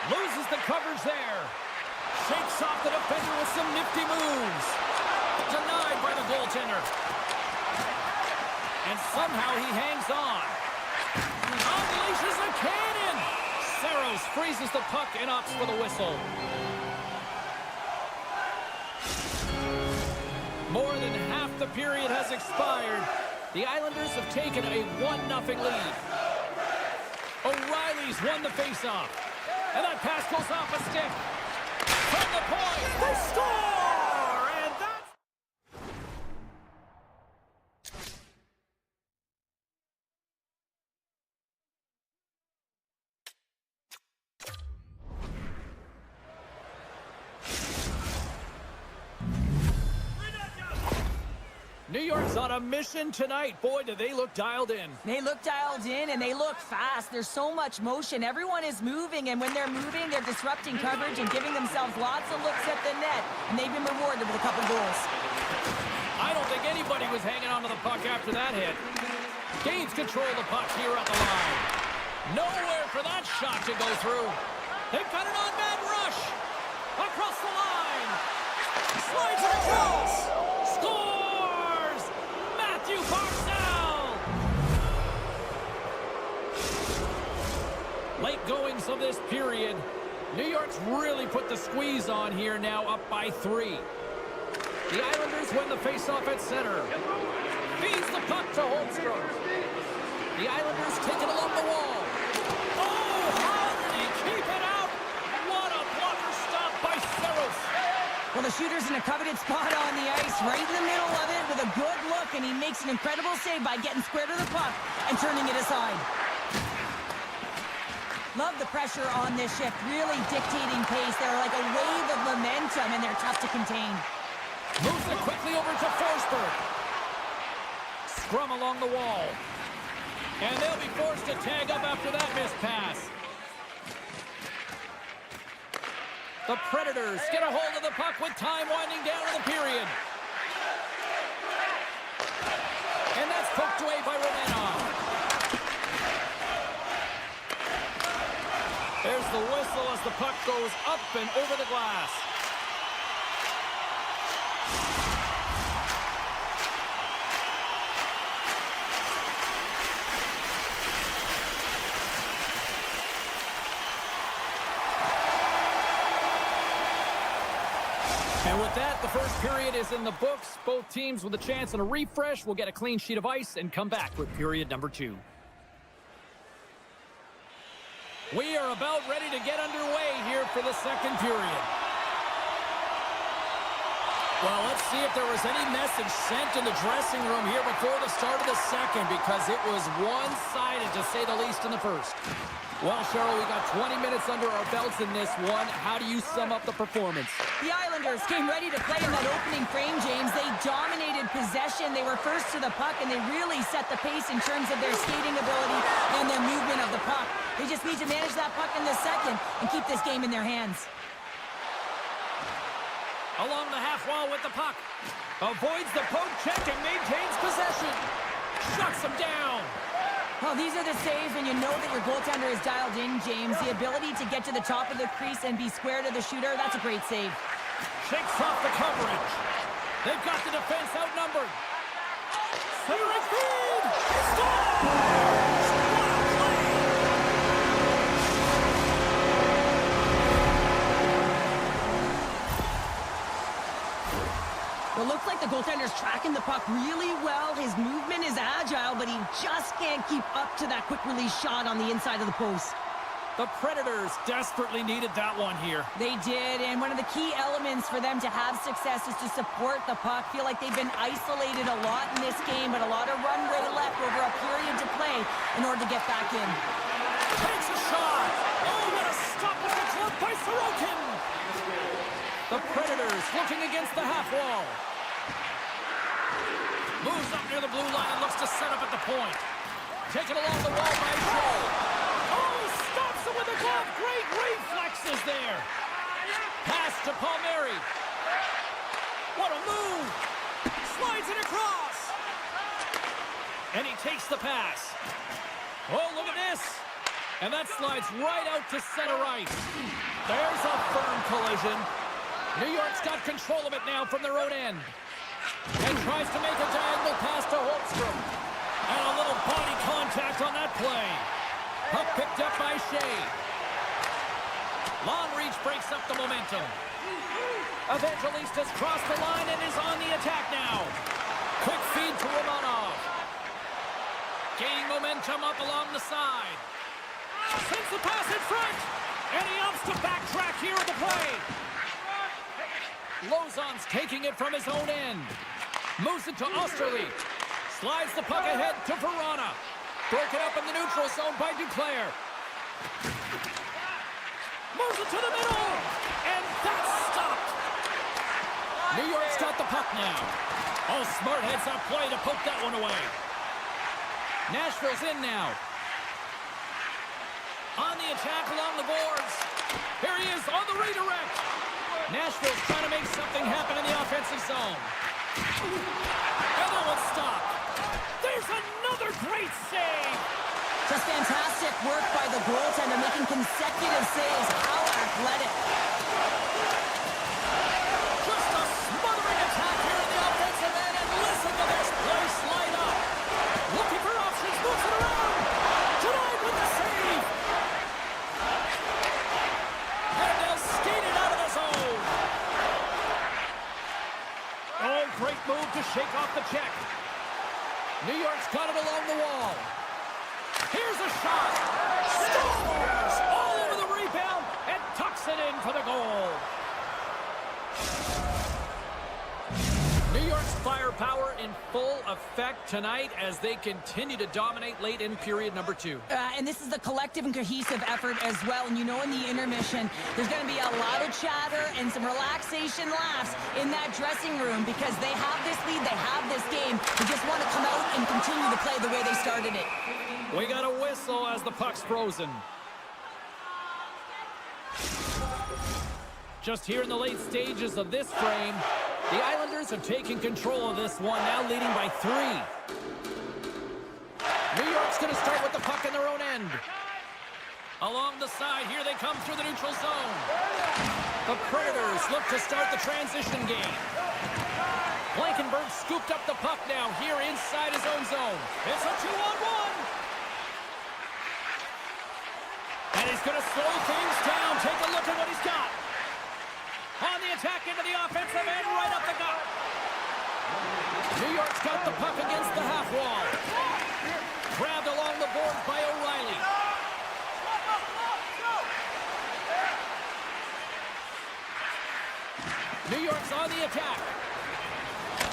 Loses the coverage there. Shakes off the defender with some nifty moves. Denied by the goaltender. And somehow he hangs on. Unleashes a cannon. Saros freezes the puck and opts for the whistle. More than half the period has expired. The Islanders have taken a 1-0 lead. O'Reilly's won the faceoff. And that pass goes off a stick. From the point, they score! And that's... New York's on a mission tonight. Boy, do they look dialed in. They look dialed in, and they look fast. There's so much motion. Everyone is moving, and when they're moving, they're disrupting coverage and giving themselves lots of looks at the net, and they've been rewarded with a couple goals. I don't think anybody was hanging onto the puck after that hit. Gains control of the puck here at the line. Nowhere for that shot to go through. They've got an on-man rush. Across the line. Slides it across. Scores! Matthew Barzal! Late goings of this period. New York's really put the squeeze on here now, up by 3. The Islanders win the faceoff at center. Feeds the puck to Holmstrom. The Islanders take it along the wall. Oh, how did he keep it out? What a blocker stop by Saros. Well, the shooter's in a coveted spot on the ice, right in the middle of it with a good look, and he makes an incredible save by getting square to the puck and turning it aside. Love the pressure on this shift, really dictating pace. They're like a wave of momentum, and they're tough to contain. Moves it quickly over to Forsberg. Scrum along the wall. And they'll be forced to tag up after that missed pass. The Predators get a hold of the puck with time winding down in the period. And that's poked away puck goes up and over the glass. And with that, the first period is in the books. Both teams with a chance and a refresh will get a clean sheet of ice and come back with period number 2. We are about ready to get underway here for the second period. Well, let's see if there was any message sent in the dressing room here before the start of the second, because it was one-sided, to say the least, in the first. Well, Cheryl, we got 20 minutes under our belts in this one. How do you sum up the performance? The Islanders came ready to play in that opening frame, James. They dominated possession. They were first to the puck, and they really set the pace in terms of their skating ability and their movement of the puck. They just need to manage that puck in the second and keep this game in their hands. Along the half wall with the puck. Avoids the poke check and maintains possession. Shuts him down. Well, these are the saves when you know that your goaltender is dialed in, James. The ability to get to the top of the crease and be square to the shooter, that's a great save. Shakes off the coverage. They've got the defense outnumbered. Centering feed. Scores! It looks like the goaltender's tracking the puck really well. His movement is agile, but he just can't keep up to that quick release shot on the inside of the post. The Predators desperately needed that one here. They did, and one of the key elements for them to have success is to support the puck. Feel like they've been isolated a lot in this game, but a lot of runway left over a period to play in order to get back in. Takes a shot. Oh, what a stop with the glove by Sorokin. The Predators looking against the half wall. Moves up near the blue line and looks to set up at the point. Taken along the wall by Shea. Oh, stops him with a glove. Great reflexes there. Pass to Palmieri. What a move. Slides it across. And he takes the pass. Oh, look at this. And that slides right out to center ice. There's a firm collision. New York's got control of it now from their own end. And tries to make a diagonal pass to Holmstrom. And a little body contact on that play. Puck picked up by Shea. Long reach breaks up the momentum. Evangelista's crossed the line and is on the attack now. Quick feed to Romanov. Gaining momentum up along the side. Sends the pass in front. And he opts to backtrack here at the play. Lozon's taking it from his own end. Moves it to Osterley. Slides the puck ahead to Verona. Broken up in the neutral zone by Duclair. Moves it to the middle. And that's stopped. New York's got the puck now. Oh, smart heads up play to poke that one away. Nashville's in now. On the attack along the boards. Here he is on the redirect. Nashville's trying to make something happen in the offensive zone. And that one's stopped. There's another great save. Just fantastic work by the goaltender, making consecutive saves. How athletic. Just a smothering attack here in the offensive end. And listen to this play slide up. Looking for options, moves it around. Denied with the save. And they'll skate it out of the zone. Oh, great move to shake off the check. New York's got it along the wall. Here's a shot. Scores! All over the rebound and tucks it in for the goal. New York's firepower in full effect tonight as they continue to dominate late in period number 2. And this is the collective and cohesive effort as well. And you know in the intermission, there's going to be a lot of chatter and some relaxation laughs in that dressing room because they have this lead, they have this game. They just want to come out and continue to play the way they started it. We got a whistle as the puck's frozen. Just here in the late stages of this frame, the Islanders have taken control of this one, now leading by 3. New York's going to start with the puck in their own end. Along the side, here they come through the neutral zone. The Predators look to start the transition game. Blankenberg scooped up the puck now here inside his own zone. It's a 2-on-1. And he's going to slow things down. Take a look at what he's got. On the attack into the offensive end, right up the gut. New York's got the puck against the half wall. Grabbed along the boards by O'Reilly. New York's on the attack.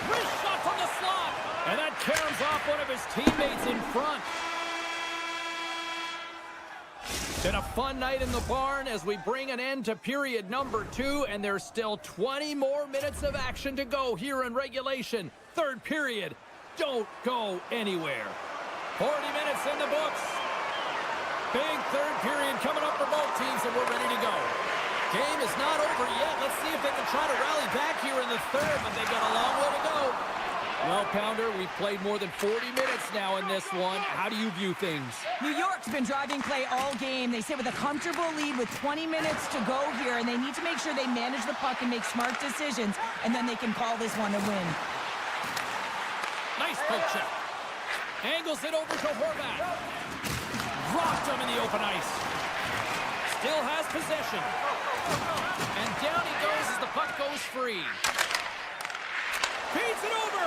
Wrist shot from the slot. And that caroms off one of his teammates in front. Been a fun night in the barn as we bring an end to period number 2, and there's still 20 more minutes of action to go here in regulation. Third period. Don't go anywhere. 40 minutes in the books. Big third period coming up for both teams, and we're ready to go. Game is not over yet. Let's see if they can try to rally back here in the third, but they've got a long way to go. Well, Pounder, we've played more than 40 minutes now in this one. How do you view things? New York's been driving play all game. They sit with a comfortable lead with 20 minutes to go here, and they need to make sure they manage the puck and make smart decisions, and then they can call this one a win. Nice poke check. Angles it over to Horvat. Rocked him in the open ice. Still has possession. And down he goes as the puck goes free. Feeds it over.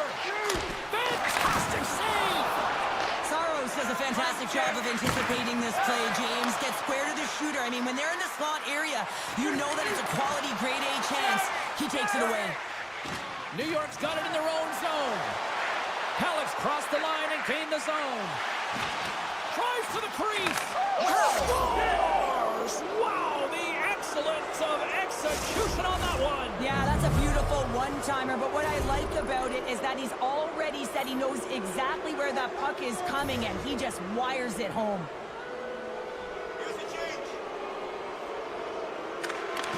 Fantastic save. Saros does a fantastic job of anticipating this play, James. Gets square to the shooter. I mean, when they're in the slot area, you know that it's a quality grade A chance. He takes it away. New York's got it in their own zone. Halleck's crossed the line and gained the zone. Drives to the crease. Scores! Wow, the excellence of execution on that one. Yeah, that's a beautiful one-timer, but what I like about it is that he's already said he knows exactly where that puck is coming, and he just wires it home.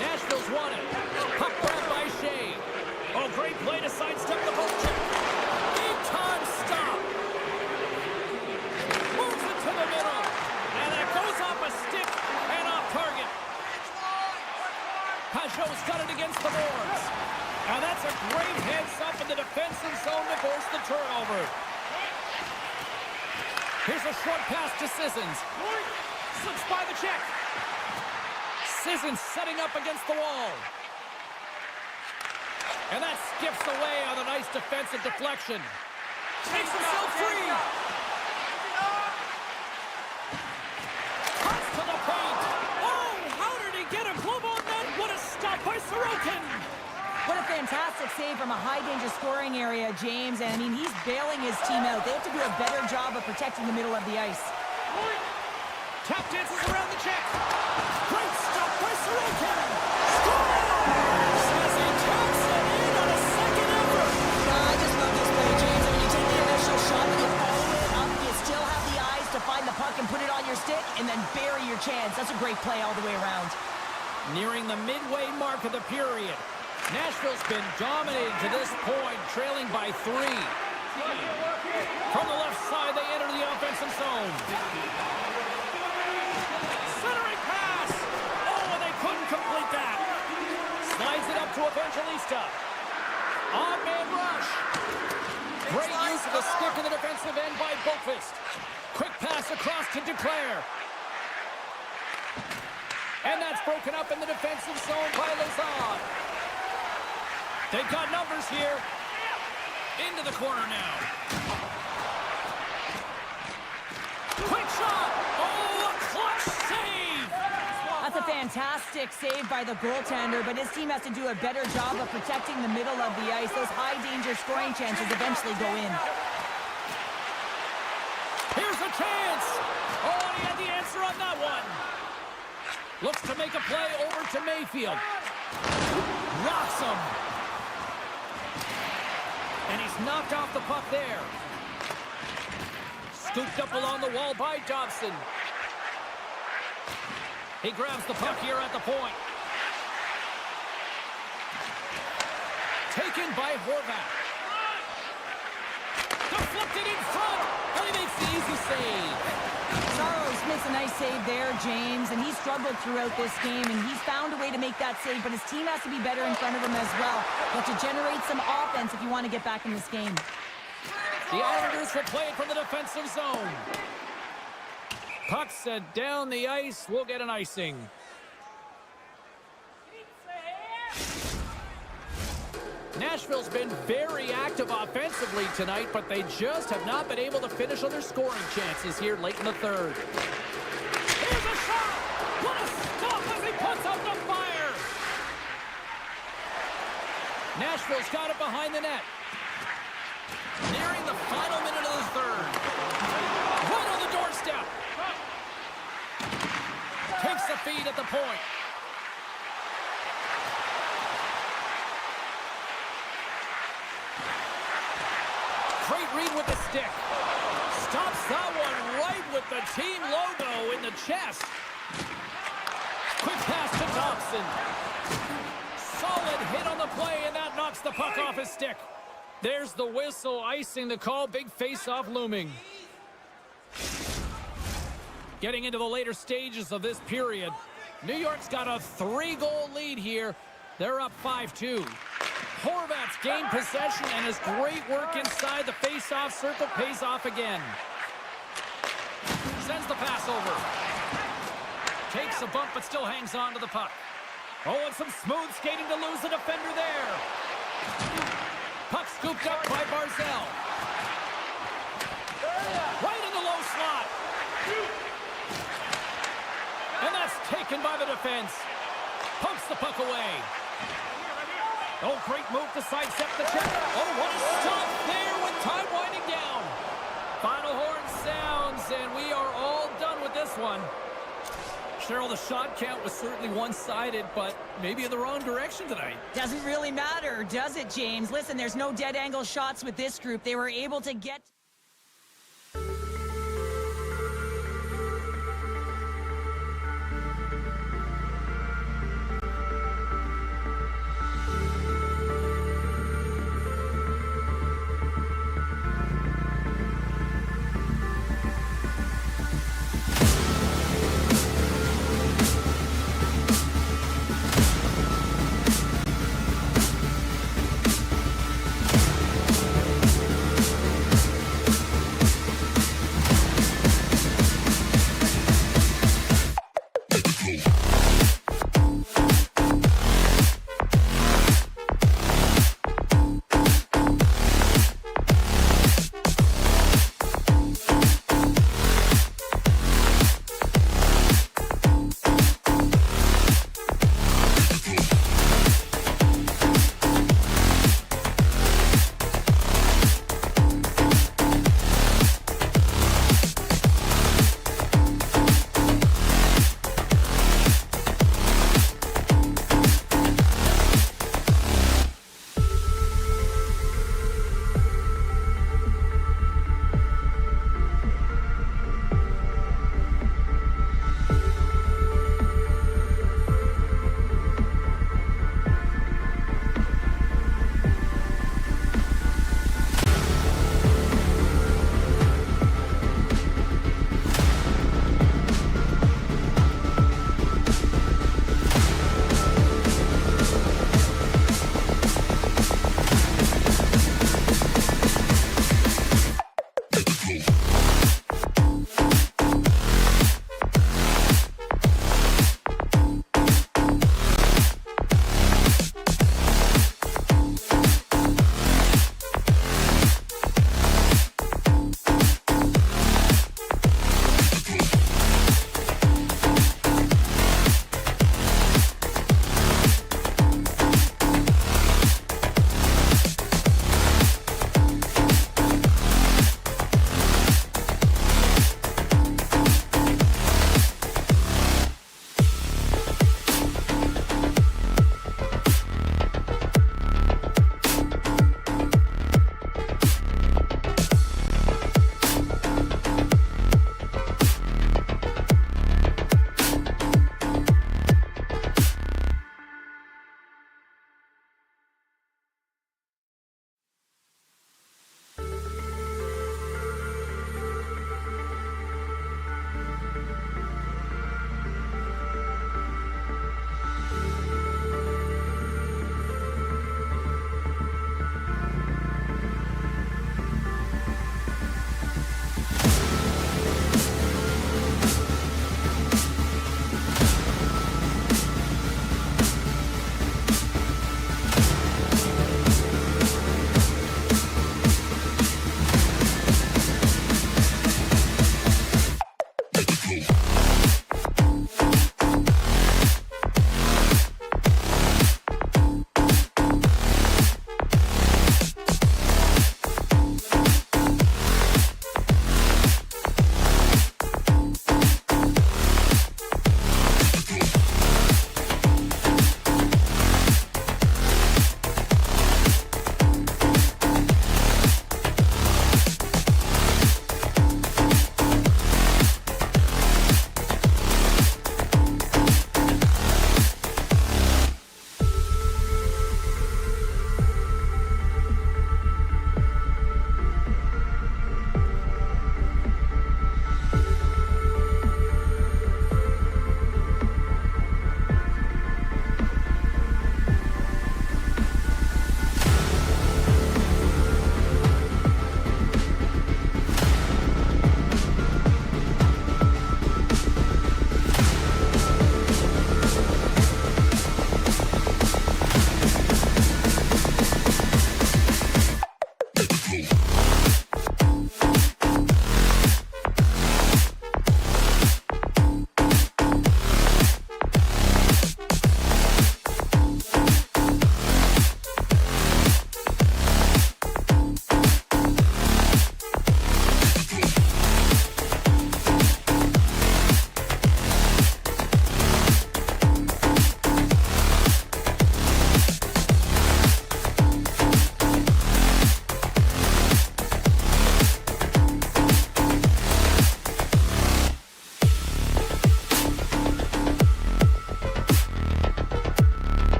Nashville's won it. Puck grabbed by Shea. Oh, great play to sidestep the poke check. Big time stop. Moves it to the middle. And that goes off a stick and off target. Pajot's got it against the boards. And that's a great heads up in the defensive zone to force the turnover. Here's a short pass to Sissons. Slips by the check. Sissons setting up against the wall. And that skips away on a nice defensive deflection. Takes himself free. Cuts to the paint. Oh, how did he get a glove on that? What a stop by Sorokin. What a fantastic save from a high-danger scoring area, James. And, I mean, he's bailing his team out. They have to do a better job of protecting the middle of the ice. Tap dances around the check. Great stop by Sorokin. Scores! As he taps it in on a second effort. I just love this play, James. I mean, you take the initial shot, you follow it up, you still have the eyes to find the puck and put it on your stick, and then bury your chance. That's a great play all the way around. Nearing the midway mark of the period. Nashville's been dominated to this point, trailing by 3. From the left side, they enter the offensive zone. Centering pass. Oh, and they couldn't complete that. Slides it up to Evangelista. On-man rush. Great use of the stick in the defensive end by Boqvist. Quick pass across to Duclair. And that's broken up in the defensive zone by Lazard. They've got numbers here. Into the corner now. Quick shot. Oh, a clutch save. That's a fantastic save by the goaltender, but his team has to do a better job of protecting the middle of the ice. Those high-danger scoring chances eventually go in. Here's a chance. Oh, and he had the answer on that one. Looks to make a play over to Mayfield. Rocks him. And he's knocked off the puck there. Scooped up along the wall by Dobson. He grabs the puck here at the point. Taken by Horvat. Deflected in front. And he makes the easy save. Saros makes a nice save there, James, and he struggled throughout this game, and he's found a way to make that save, but his team has to be better in front of him as well. You have to generate some offense if you want to get back in this game. The Islanders will play it from the defensive zone. Puck set down the ice. We'll get an icing. Nashville's been very active offensively tonight, but they just have not been able to finish on their scoring chances here late in the third. Here's a shot! What a stop as he puts out the fire! Nashville's got it behind the net. Nearing the final minute of the third. Right on the doorstep. Takes the feed at the point. Great read with the stick. Stops that one right with the team logo in the chest. Quick pass to Thompson. Solid hit on the play, and that knocks the puck off his stick. There's the whistle, icing the call. Big face-off looming. Getting into the later stages of this period. New York's got a 3-goal lead here. They're up 5-2. Horvat's gained possession, and his great work inside the face-off circle pays off again. Sends the pass over. Takes a bump, but still hangs on to the puck. Oh, and some smooth skating to lose the defender there. Puck scooped up by Barzal. Right in the low slot. And that's taken by the defense. Pumps the puck away. Oh, great move to sidestep the check. Oh, what a stop there with time winding down. Final horn sounds, and we are all done with this one. Cheryl, the shot count was certainly one-sided, but maybe in the wrong direction tonight. Doesn't really matter, does it, James? Listen, there's no dead-angle shots with this group. They were able to get...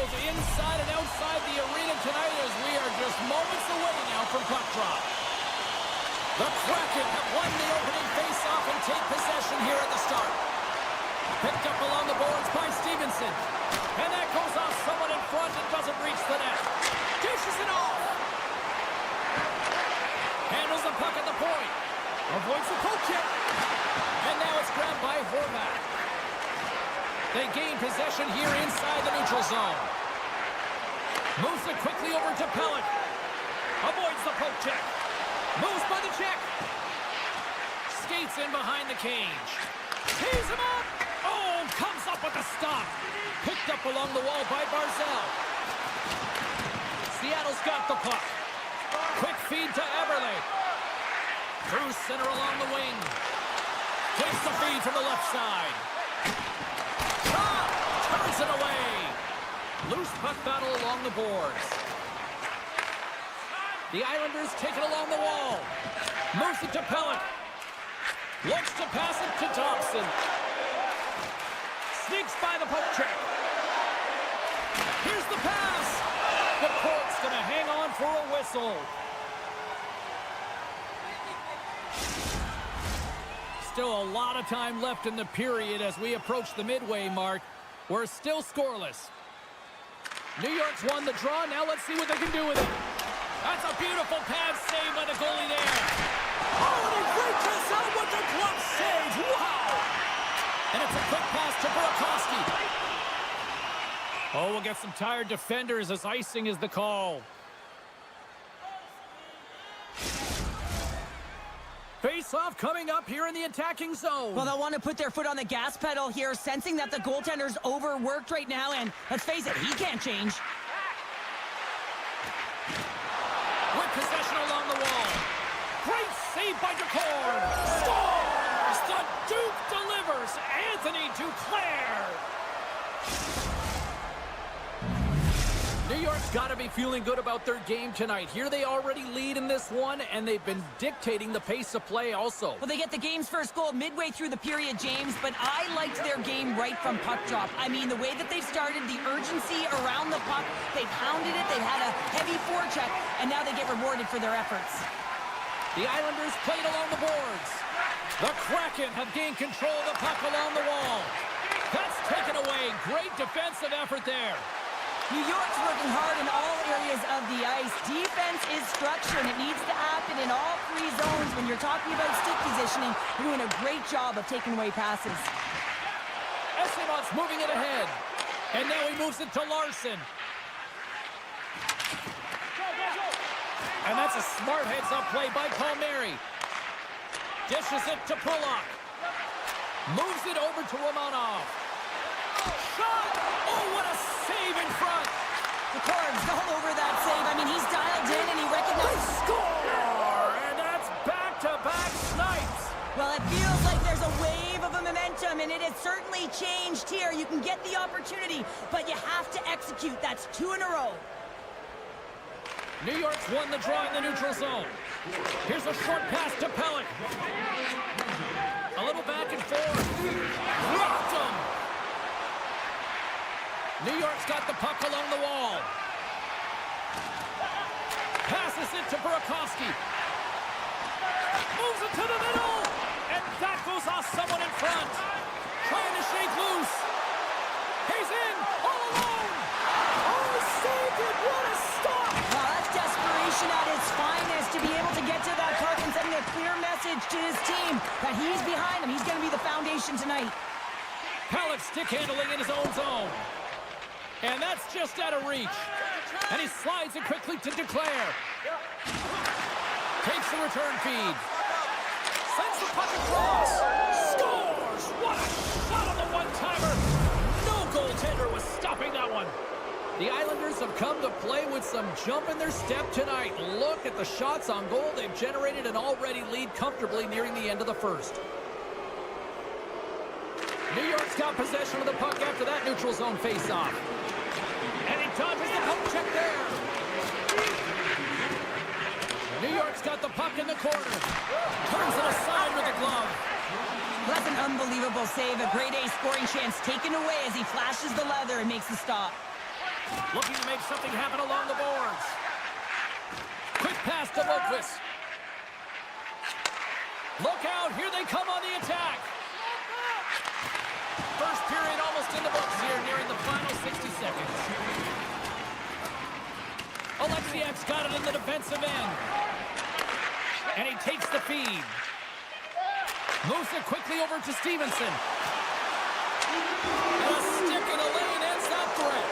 goes inside and outside the arena tonight as we are just moments away now from puck drop. The Kraken have won the opening face-off and take possession here at the start. Picked up along the boards by Stevenson. And that goes off someone in front and doesn't reach the net. Dishes it off. Handles the puck at the point. Avoids the poke check. And now it's grabbed by Horvath. They gain possession here inside the neutral zone. Moves it quickly over to Pellick. Avoids the poke check. Moves by the check. Skates in behind the cage. Tees him up. Oh, comes up with a stop. Picked up along the wall by Barzal. Seattle's got the puck. Quick feed to Eberle. Through center along the wing. Takes the feed from the left side. Turns it away. Loose puck battle along the boards. The Islanders take it along the wall. Moves it to Pellick. Looks to pass it to Thompson. Sneaks by the poke check. Here's the pass. The court's going to hang on for a whistle. Still a lot of time left in the period as we approach the midway mark. We're still scoreless. New York's won the draw. Now let's see what they can do with it. That's a beautiful pad save by the goalie there. Oh, and he reaches out with the glove save. Wow! And it's a quick pass to Burakovsky. Oh, we'll get some tired defenders as icing is the call. Face-off coming up here in the attacking zone. Well, they'll want to put their foot on the gas pedal here, sensing that the goaltender's overworked right now, and let's face it, he can't change. With possession along the wall. Great save by Duclair. Scores! The Duke delivers. Anthony Duclair. New York's got to be feeling good about their game tonight. Here they already lead in this one, and they've been dictating the pace of play also. Well, they get the game's first goal midway through the period, James, but I liked their game right from puck drop. I mean, the way that they've started, the urgency around the puck, they've hounded it, they've had a heavy forecheck, and now they get rewarded for their efforts. The Islanders played along the boards. The Kraken have gained control of the puck along the wall. That's taken away. Great defensive effort there. New York's working hard in all areas of the ice. Defense is structure, and it needs to happen in all three zones. When you're talking about stick positioning, you're doing a great job of taking away passes. Estemont's moving it ahead. And now he moves it to Larson. And that's a smart heads-up play by Palmieri. Dishes it to Pulock. Moves it over to Romanov. Shot! Oh, what a save in front! The Cords all over that save. I mean, he's dialed in and he recognizes... Score! And that's back-to-back snipes! Well, it feels like there's a wave of a momentum, and it has certainly changed here. You can get the opportunity, but you have to execute. That's 2 in a row. New York's won the draw in the neutral zone. Here's a short pass to Pellick. A little back and forth. Rocked him! New York's got the puck along the wall. Passes it to Burakovsky. Moves it to the middle. And that goes off someone in front. Trying to shake loose. He's in all alone. Oh, saved it. What a stop. Wow, that's desperation at its finest to be able to get to that puck and sending a clear message to his team that he's behind him. He's going to be the foundation tonight. Pellick stick handling in his own zone. And that's just out of reach. And he slides it quickly to Duclair. Takes the return feed. Sends the puck across. Scores! What a shot on the one-timer. No goaltender was stopping that one. The Islanders have come to play with some jump in their step tonight. Look at the shots on goal. They've generated an already lead comfortably nearing the end of the first. New York's got possession of the puck after that neutral zone face-off. And he dodges the poke check there. New York's got the puck in the corner. Turns it aside with the glove. That's an unbelievable save. A grade A scoring chance taken away as he flashes the leather and makes the stop. Looking to make something happen along the boards. Quick pass to Lopez. Look out, here they come on the attack. First period almost in the books here, nearing the final 60 seconds. Alexiak's got it in the defensive end. And he takes the feed. Moves it quickly over to Stevenson. And a stick in the lane ends that threat.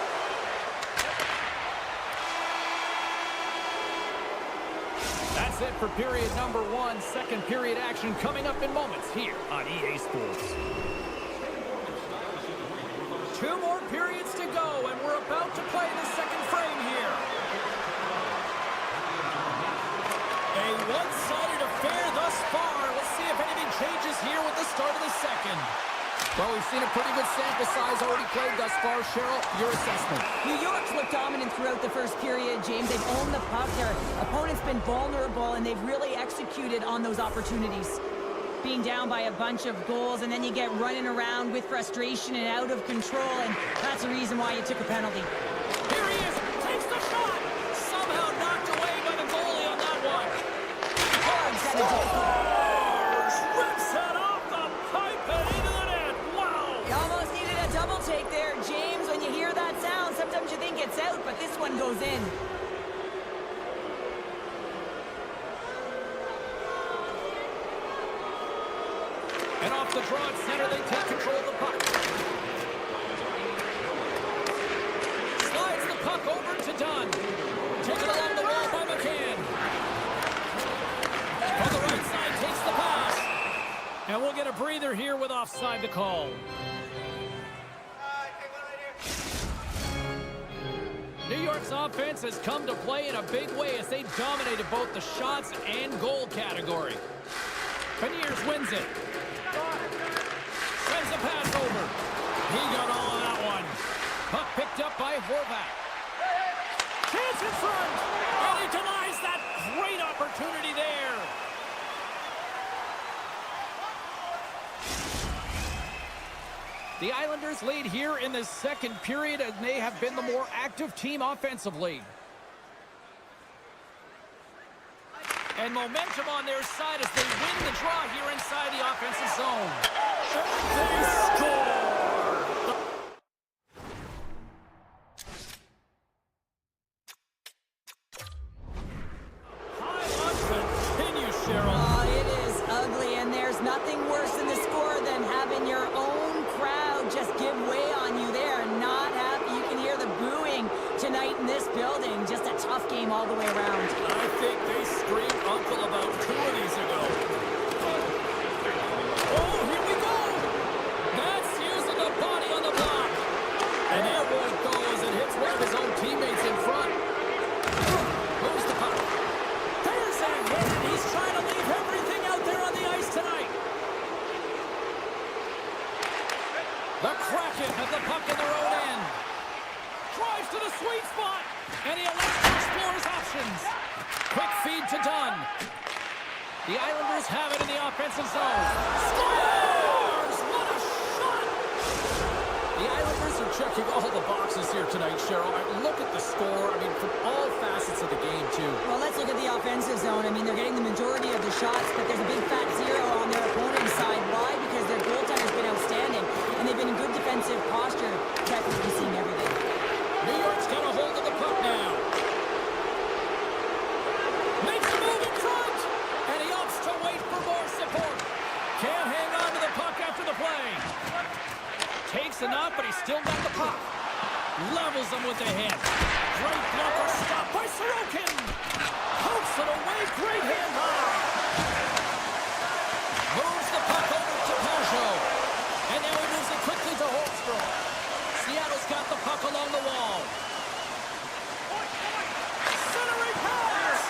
That's it for period number 1. Second period action coming up in moments here on EA Sports. 2 more periods to go, and we're about to play the second frame here. A one-sided affair thus far. Let's see if anything changes here with the start of the second. Well, we've seen a pretty good sample size already played thus far. Cheryl, your assessment. New York's looked dominant throughout the first period, James. They've owned the puck. Their opponent's been vulnerable, and they've really executed on those opportunities. Being down by a bunch of goals, and then you get running around with frustration and out of control, and that's the reason why you took a penalty. Here he is, takes the shot. Somehow knocked away by the goalie on that one. Scores! Rips it off the pipe and into the net. Wow! You almost needed a double take there, James. When you hear that sound, sometimes you think it's out, but this one goes in. And off the draw at center, they take control of the puck. Slides the puck over to Dunn. Taken along the wall by McCann. On the right side, takes the pass. And we'll get a breather here with offside to call. New York's offense has come to play in a big way as they dominated both the shots and goal category. Beniers wins it. Sends a pass over. He got all of that one. Puck picked up by Horvat. Chance in front. And he denies that great opportunity there. The Islanders lead here in the second period, and they have been the more active team offensively. And momentum on their side as they win the draw here inside the offensive zone. They score! Highlight continues, Cheryl. Oh, it is ugly, and there's nothing worse in the score than having your own crowd just give way on you. They are not happy. You can hear the booing tonight in this building. Just a tough game all the way around. I think they screamed uncle about 2 of these ago. Oh, here we go! That's using the body on the block. And there won't go as it hits one of his own teammates in front. Moves the puck. There's a hit. He's trying to leave everything out there on the ice tonight. The Kraken have the puck in their own end. Drives to the sweet spot. And he elects to explore his options. Quick feed to Dunn. The Islanders have it in the offensive zone. Scores! What a shot! The Islanders are checking all the boxes here tonight, Cheryl. Look at the score. I mean, from all facets of the game, too. Well, let's look at the offensive zone. I mean, they're getting the majority of the shots, but there's a big fat zero on their opponent's side. Why? Because their goaltender's been outstanding, and they've been in good defensive posture. Definitely seeing everything. New York's got a hold of the puck now. Makes a move in front, and he opts to wait for more support. Can't hang on to the puck after the play. Takes a knock, but he's still got the puck. Levels him with the hit. Great blocker stop by Sorokin. Pokes it away, great hand high. Moves the puck over to Pajot. And now he moves it quickly to Holmstrom. Seattle's got the puck along the wall. Centering pass!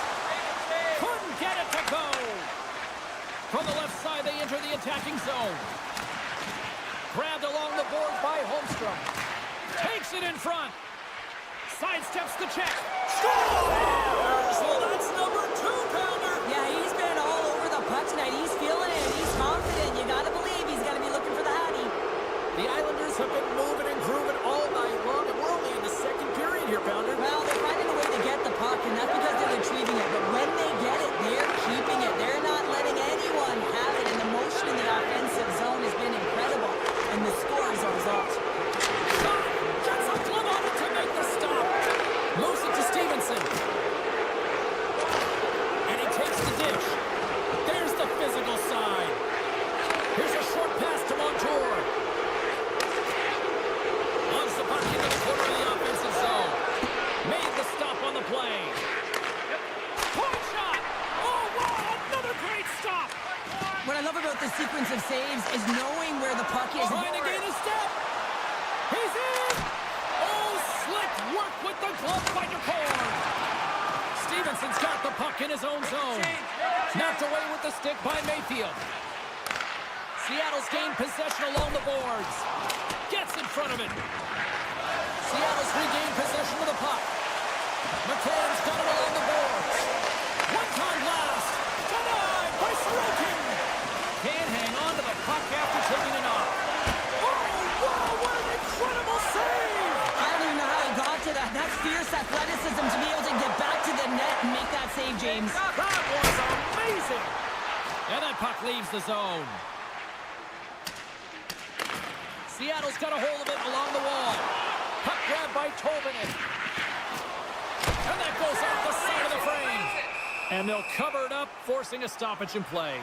Couldn't get it to go. From the left side, they enter the attacking zone. Grabbed along the board by Holmstrom. Takes it in front. Sidesteps the check. Scores! Well, that's number 2-pounder. Yeah, he's been all over the puck tonight. He's feeling it. He's confident. You got to believe he's got to be looking for the Hattie. The Islanders have been moving and grooving all night long, and we're only in the second period here, Pounder. Well, they're finding a way to get the puck, and that's because they're retrieving it. But when they get it, they're keeping it. They're not letting anyone have it, and the motion in the offensive zone has been incredible. And the score is a result. Shot! Gets a glove on it to make the stop. Moves it to Stevenson. And he takes the dish. There's the physical side. Here's a short pass to Montour. Launch the puck into the corner of the offensive zone. Made the stop on the play. Point shot! Oh, wow! Another great stop! What I love about this sequence of saves is knowing where the puck is. Trying to gain a step. He's in! Oh, slick work with the glove by Nicole. Stevenson's got the puck in his own zone. Knocked away with the stick by Mayfield. Seattle's gained possession along the boards. Gets in front of it. Seattle's regained possession of the puck. McCann's got it along the boards. One-time blast. Denied by Sorokin. Can't hang on to the puck after taking it off. Oh, wow, what an incredible save! I don't even know how he got to that. That's fierce athleticism to be able to get back to the net and make that save, James. That was amazing! And that puck leaves the zone. Seattle's got a hold of it along the wall. Puck grab by Tolvanen. And that goes off the side of the frame. And they'll cover it up, forcing a stoppage in play.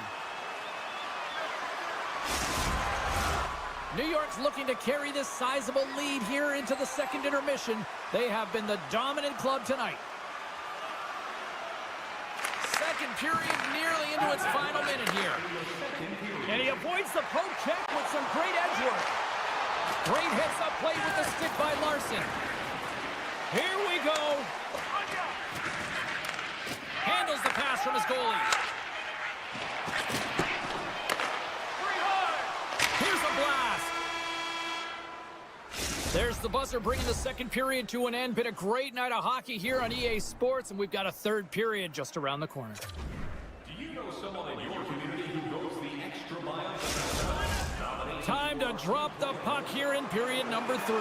New York's looking to carry this sizable lead here into the second intermission. They have been the dominant club tonight. Second period nearly into its final minute here. And he avoids the poke check with some great edge work. Great heads-up play with the stick by Larson. Here we go. Handles the pass from his goalie. Here's a blast. There's the buzzer bringing the second period to an end. Been a great night of hockey here on EA Sports, and we've got a third period just around the corner. Do you know someone in your community who goes the extra mile? Time to drop the puck here in period number 3.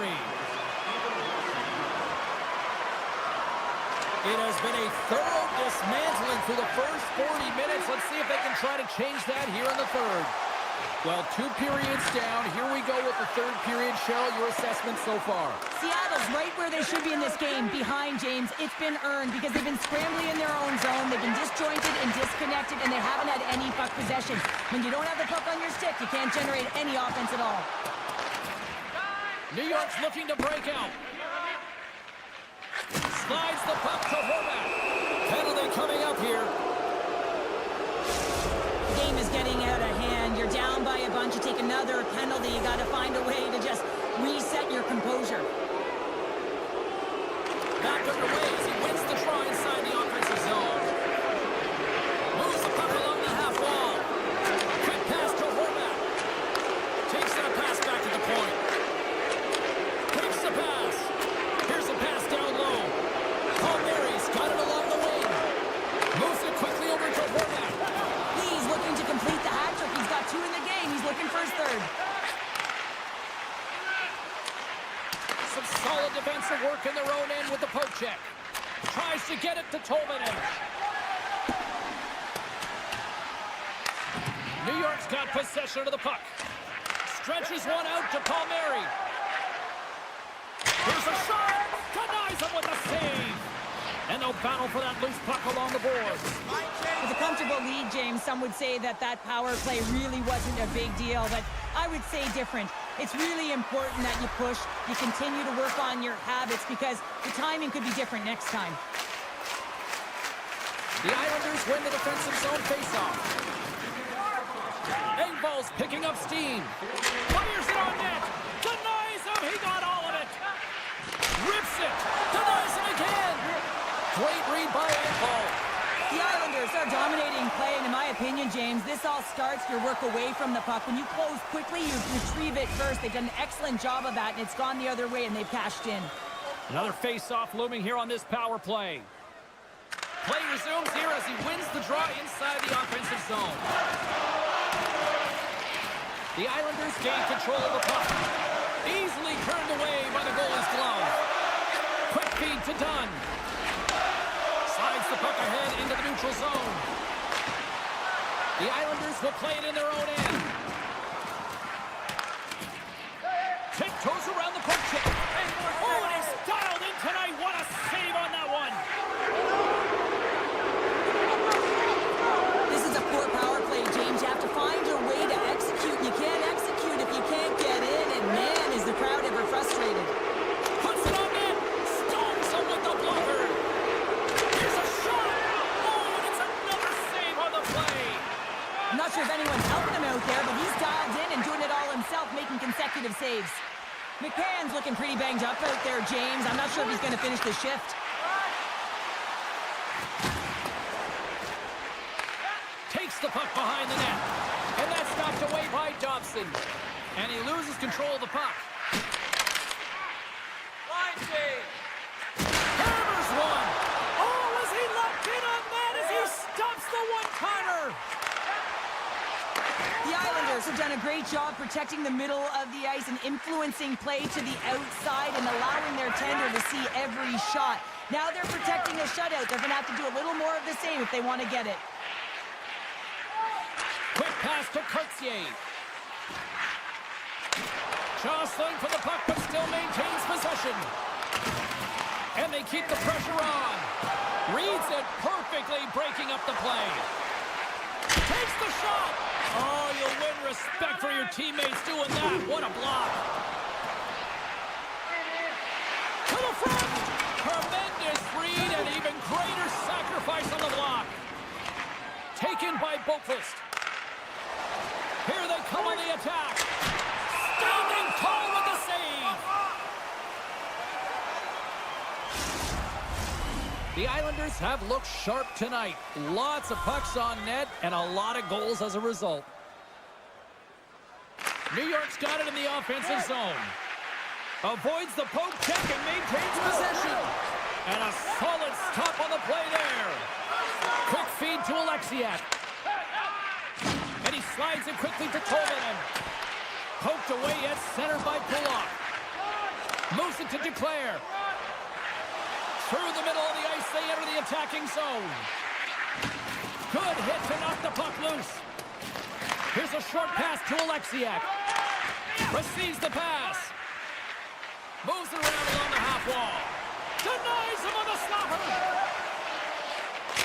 It has been a thorough dismantling through the first 40 minutes. Let's see if they can try to change that here in the third. Well, 2 periods down. Here we go with the third period. Cheryl, your assessment so far? Seattle's right where they should be in this game, behind James. It's been earned because they've been scrambling in their own zone. They've been disjointed and disconnected, and they haven't had any puck possession. When you don't have the puck on your stick, you can't generate any offense at all. New York's looking to break out. Slides the puck to Horvath. Penalty coming up here. The game is getting out of hand. You're down by a bunch. You take another penalty. You got to find a way to just reset your composure. Back underway as he wins the draw inside the offensive zone. Moves the puck along the half wall. Quick pass to Horvath. Takes that pass back to the point. Takes the pass. Here's a pass down low. Palmieri's got it along the wing. Moves it quickly over to Horvath. He's looking to complete the hat trick. He's got 2 in the game. He's looking for his third. Some solid defensive work in their own end with the poke check. Tries to get it to Tolvanen. New York's got possession of the puck. Stretches one out to Palmieri. Here's a shot. Denies him with a save. And they'll battle for that loose puck along the boards. With a comfortable lead, James, some would say that power play really wasn't a big deal, but I would say different. It's really important that you push, you continue to work on your habits because the timing could be different next time. The Islanders win the defensive zone faceoff. Engvall's picking up steam. Fires it on net. Denies him. He got all of it. Rips it. Denies him again. Great read by Engvall. The Islanders are dominating play, and in my opinion, James, this all starts your work away from the puck. When you close quickly, you retrieve it first. They've done an excellent job of that, and it's gone the other way, and they've cashed in. Another face-off looming here on this power play. Play resumes here as he wins the draw inside the offensive zone. The Islanders gain control of the puck. Easily turned away by the goalie's glove. to Dunn. Slides the puck ahead into the neutral zone. The Islanders will play it in their own end. Tiptoes around the poke check. Oh, and he's dialed in tonight. What a save on that one. This is a poor power play, James. You have to find your way to execute. You can't execute if you can't get in. And man, is the crowd ever frustrated. Puts it on net. Stones him with the blocker. Here's a shot. Oh, and it's another save on the play. I'm not sure if anyone's helping him out there, but he's dialed in and doing it all himself, making consecutive saves. McCann's looking pretty banged up out there, James. I'm not sure if he's going to finish the shift. Takes the puck behind the net. And that's knocked away by Dobson. And he loses control of the puck. Line save. Hammers one. Oh, is he locked in on that as he stops the one-timer? The Islanders have done a great job protecting the middle of the ice and influencing play to the outside and allowing their tender to see every shot. Now they're protecting a shutout. They're going to have to do a little more of the same if they want to get it. Quick pass to Courtier. Jostling for the puck, but still maintains possession. And they keep the pressure on. Reads it perfectly, breaking up the play. Takes the shot. Oh, you'll win respect for your teammates doing that. What a block. To the front. Tremendous read and even greater sacrifice on the block. Taken by Boqvist. Here they come on the attack. Standing tall with the save. The Islanders have looked sharp tonight. Lots of pucks on net and a lot of goals as a result. New York's got it in the offensive zone. Avoids the poke check and maintains possession. And a solid stop on the play there. Quick feed to Alexiak. And he slides it quickly to Tolvanen. Poked away at center by Pullock. Moves it to Duclair. Through the middle of the ice, they enter the attacking zone. Good hit to knock the puck loose. Here's a short pass to Alexiak. Receives the pass. Moves it around along the half wall. Denies him on the stopper.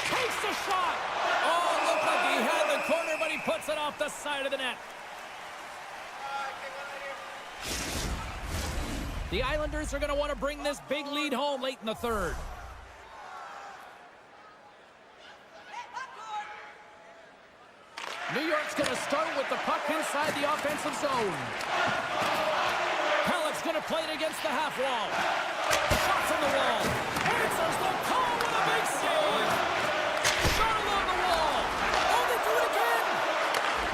Takes the shot. Oh, looked like he had the corner, but he puts it off the side of the net. The Islanders are going to want to bring this big lead home late in the third. New York's going to start with the puck inside the offensive zone. Halleck's going to play it against the half wall. Shot from the wall. Answers the call with a big save. Shot along the wall. Oh, they do it again.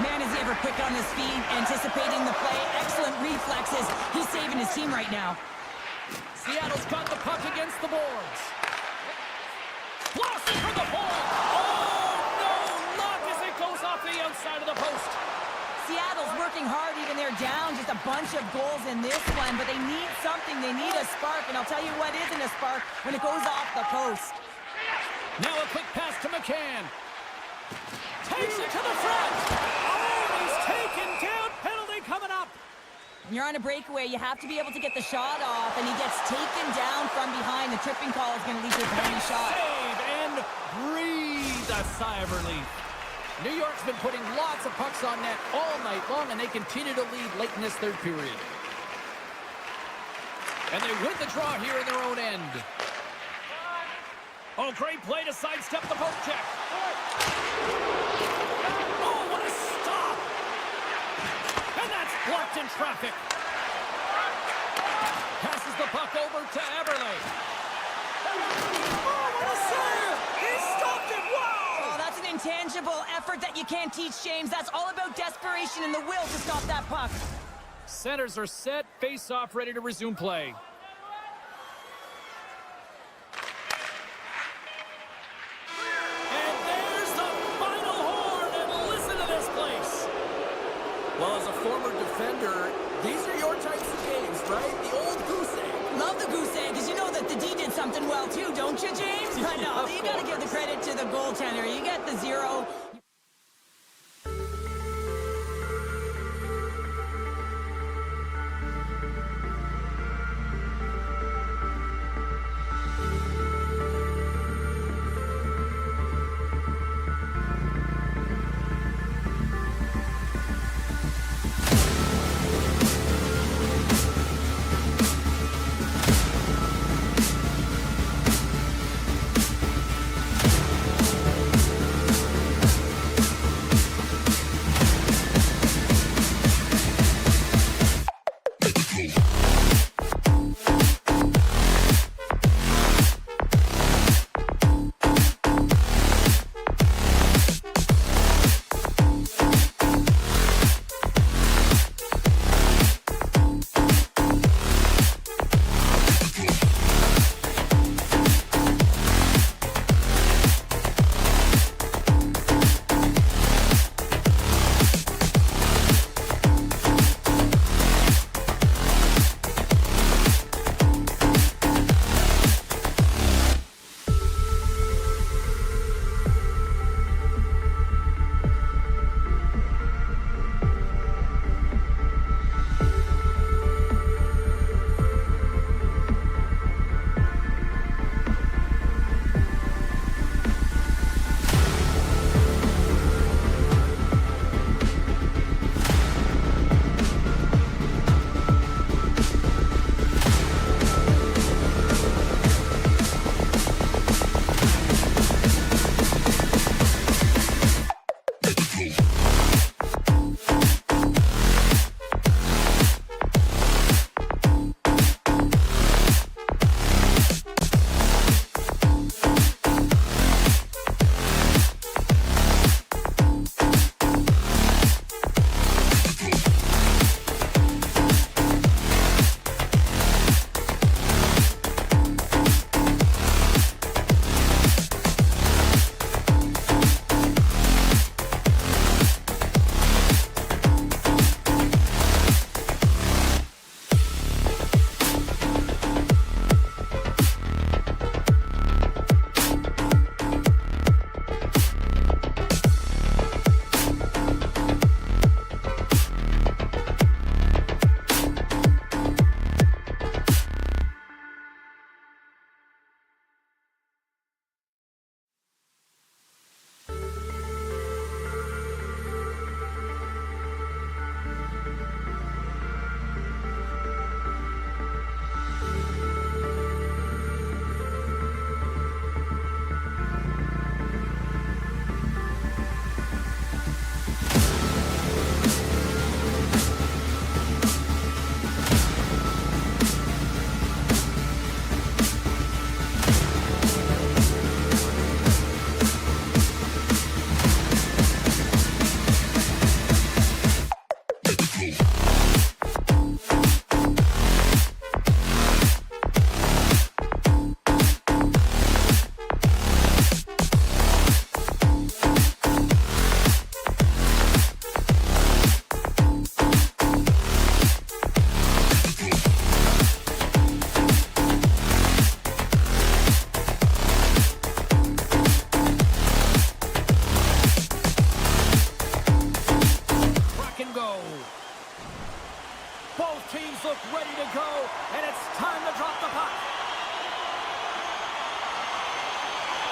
Man, is he ever quick on his feet, anticipating the play. Excellent reflexes. He's saving his team right now. Seattle's got the puck against the boards. Blasting for the point. Oh, no. Luck as it goes off the outside of the post. Seattle's working hard, even they're down just a bunch of goals in this one, but they need something. They need a spark, and I'll tell you what isn't a spark when it goes off the post. Now a quick pass to McCann. Takes it to the front. Oh, he's taken down. Penalty coming up. When you're on a breakaway, you have to be able to get the shot off, and he gets taken down from behind. The tripping call is going to lead to a penalty shot. Save and breathe a sigh of relief. New York's been putting lots of pucks on net all night long, and they continue to lead late in this third period. And they win the draw here in their own end. Oh, great play to sidestep the poke check. Oh, what a stop! And that's blocked in traffic. Passes the puck over to Eberle. Oh, what a save! He stopped it! Wow! Oh, that's an intangible effort that you can't teach, James. That's all about desperation and the will to stop that puck. Centers are set, face-off, ready to resume play. And there's the final horn, and listen to this place. Well, as a former defender, these are your types of games, right? The old goose egg. Love the the goose egg because you know that the D did something well too, don't you, James? But no, you got to give the credit to the goaltender. You get the 0.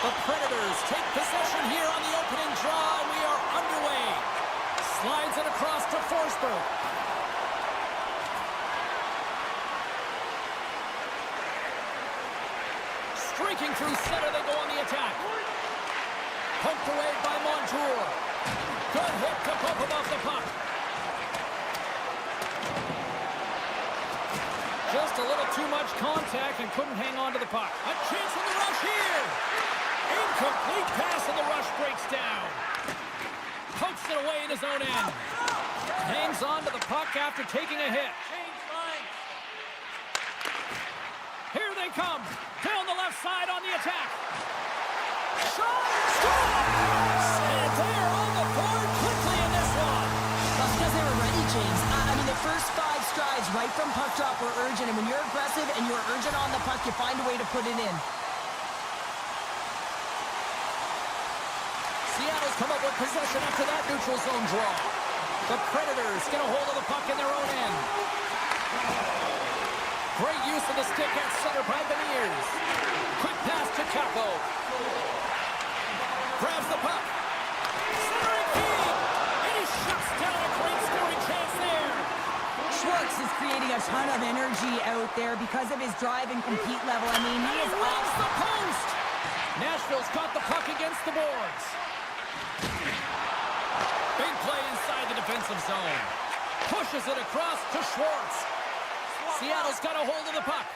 The Predators take possession here on the opening draw. We are underway. Slides it across to Forsberg. Streaking through center, they go on the attack. Poked away by Montour. Good hit to pump him off the puck. Just a little too much contact and couldn't hang on to the puck. A chance in the rush here. Incomplete pass and the rush breaks down. Pokes it away in his own end. Hangs on to the puck after taking a hit. Here they come. Down the left side on the attack. Shot! Score! And they're on the board quickly in this one. That's because they were ready, James. I mean, the first 5 strides right from puck drop or urgent. And when you're aggressive and you're urgent on the puck, you find a way to put it in. Seattle's come up with possession after that neutral zone draw. The Predators get a hold of the puck in their own end. Great use of the stick at center by Beniers. Quick pass to Chaco. Grabs the puck. Centering feed. And he shuts down a great scoring chance there. Schwartz is creating a ton of energy out there because of his drive and compete level. I mean, he is Off off. the post. Nashville's got the puck against the boards. Big play inside the defensive zone. Pushes it across to Schwartz. Seattle's got a hold of the puck.